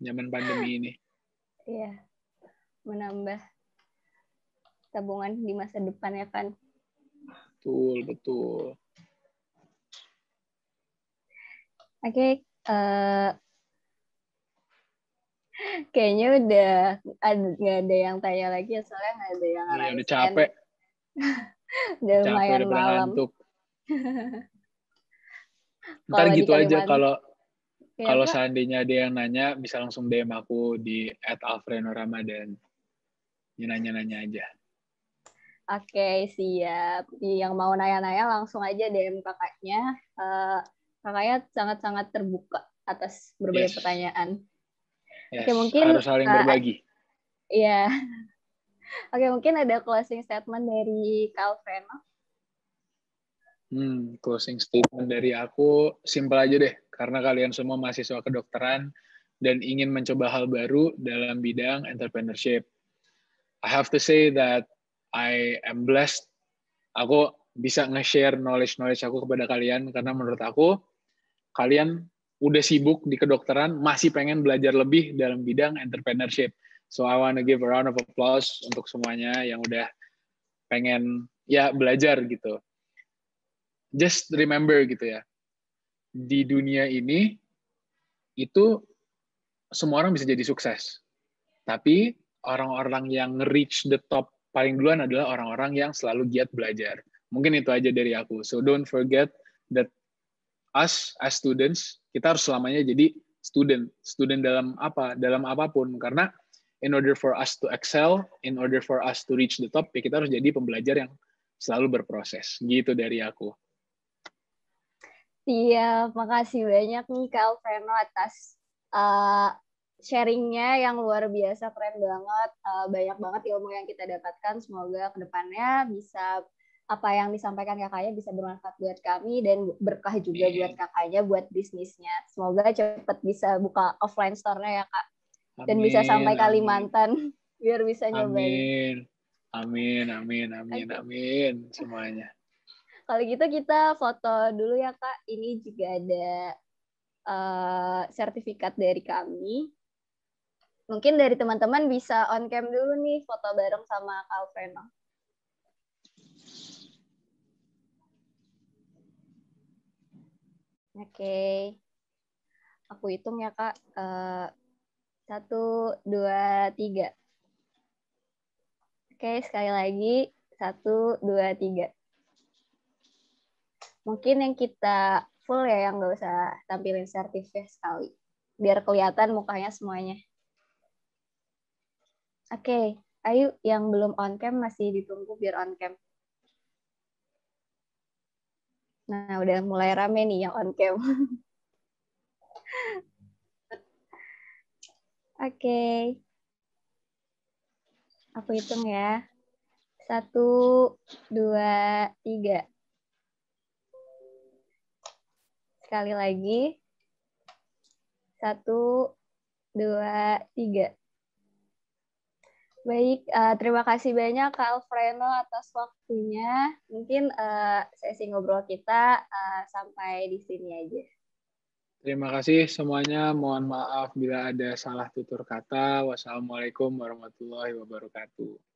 zaman pandemi ini. Iya, menambah tabungan di masa depan ya kan. Betul. Oke, kayaknya udah nggak ada yang tanya lagi ya, soalnya nggak ada yang Iya, udah capek. Udah lumayan udah malam. ngantuk. Ntar gitu aja kalau seandainya ada yang nanya bisa langsung DM aku di @alfreno_ramadan. Nanya-nanya aja. Oke, siap. Yang mau nanya-nanya langsung aja DM kakaknya. Kakaknya sangat-sangat terbuka atas berbagai pertanyaan. Yes. Oke, mungkin harus saling berbagi. Iya. Oke, mungkin ada closing statement dari Kak Alfreno. Closing statement dari aku simple aja deh, karena kalian semua mahasiswa kedokteran dan ingin mencoba hal baru dalam bidang entrepreneurship. I have to say that I am blessed. Aku bisa nge-share knowledge aku kepada kalian karena menurut aku kalian udah sibuk di kedokteran, masih pengen belajar lebih dalam bidang entrepreneurship. So I want to give a round of applause untuk semuanya yang udah pengen ya belajar gitu. Just remember gitu ya, di dunia ini itu semua orang bisa jadi sukses. Tapi orang-orang yang reach the top paling duluan adalah orang-orang yang selalu giat belajar. Mungkin itu aja dari aku. So don't forget that us as students, kita harus selamanya jadi student dalam apa? Dalam apapun. Karena in order for us to excel, in order for us to reach the top, ya kita harus jadi pembelajar yang selalu berproses. Gitu dari aku. Iya, makasih banyak nih Kak Alfreno atas sharingnya yang luar biasa, keren banget. Banyak banget ilmu yang kita dapatkan. Semoga kedepannya bisa apa yang disampaikan kakaknya bisa bermanfaat buat kami dan berkah juga buat kakaknya, buat bisnisnya. Semoga cepat bisa buka offline store-nya ya Kak. Dan bisa sampai Kalimantan biar bisa nyobain. Amin semuanya. Kalau gitu kita foto dulu ya Kak. Ini juga ada sertifikat dari kami. Mungkin dari teman-teman bisa on cam dulu nih foto bareng sama Kak Alfreno. Oke. Aku hitung ya Kak. 1, 2, 3. Oke, sekali lagi. 1, 2, 3. Mungkin yang kita full ya, yang nggak usah tampilin sertifikat sekali. Biar kelihatan mukanya semuanya. Oke, ayo yang belum on cam masih ditunggu biar on cam. Nah, udah mulai rame nih yang on cam. Oke. Aku hitung ya. 1, 2, 3. Sekali lagi. 1, 2, 3. Baik, terima kasih banyak Kak Alfreno atas waktunya. Mungkin sesi ngobrol kita sampai di sini aja. Terima kasih semuanya. Mohon maaf bila ada salah tutur kata. Wassalamualaikum warahmatullahi wabarakatuh.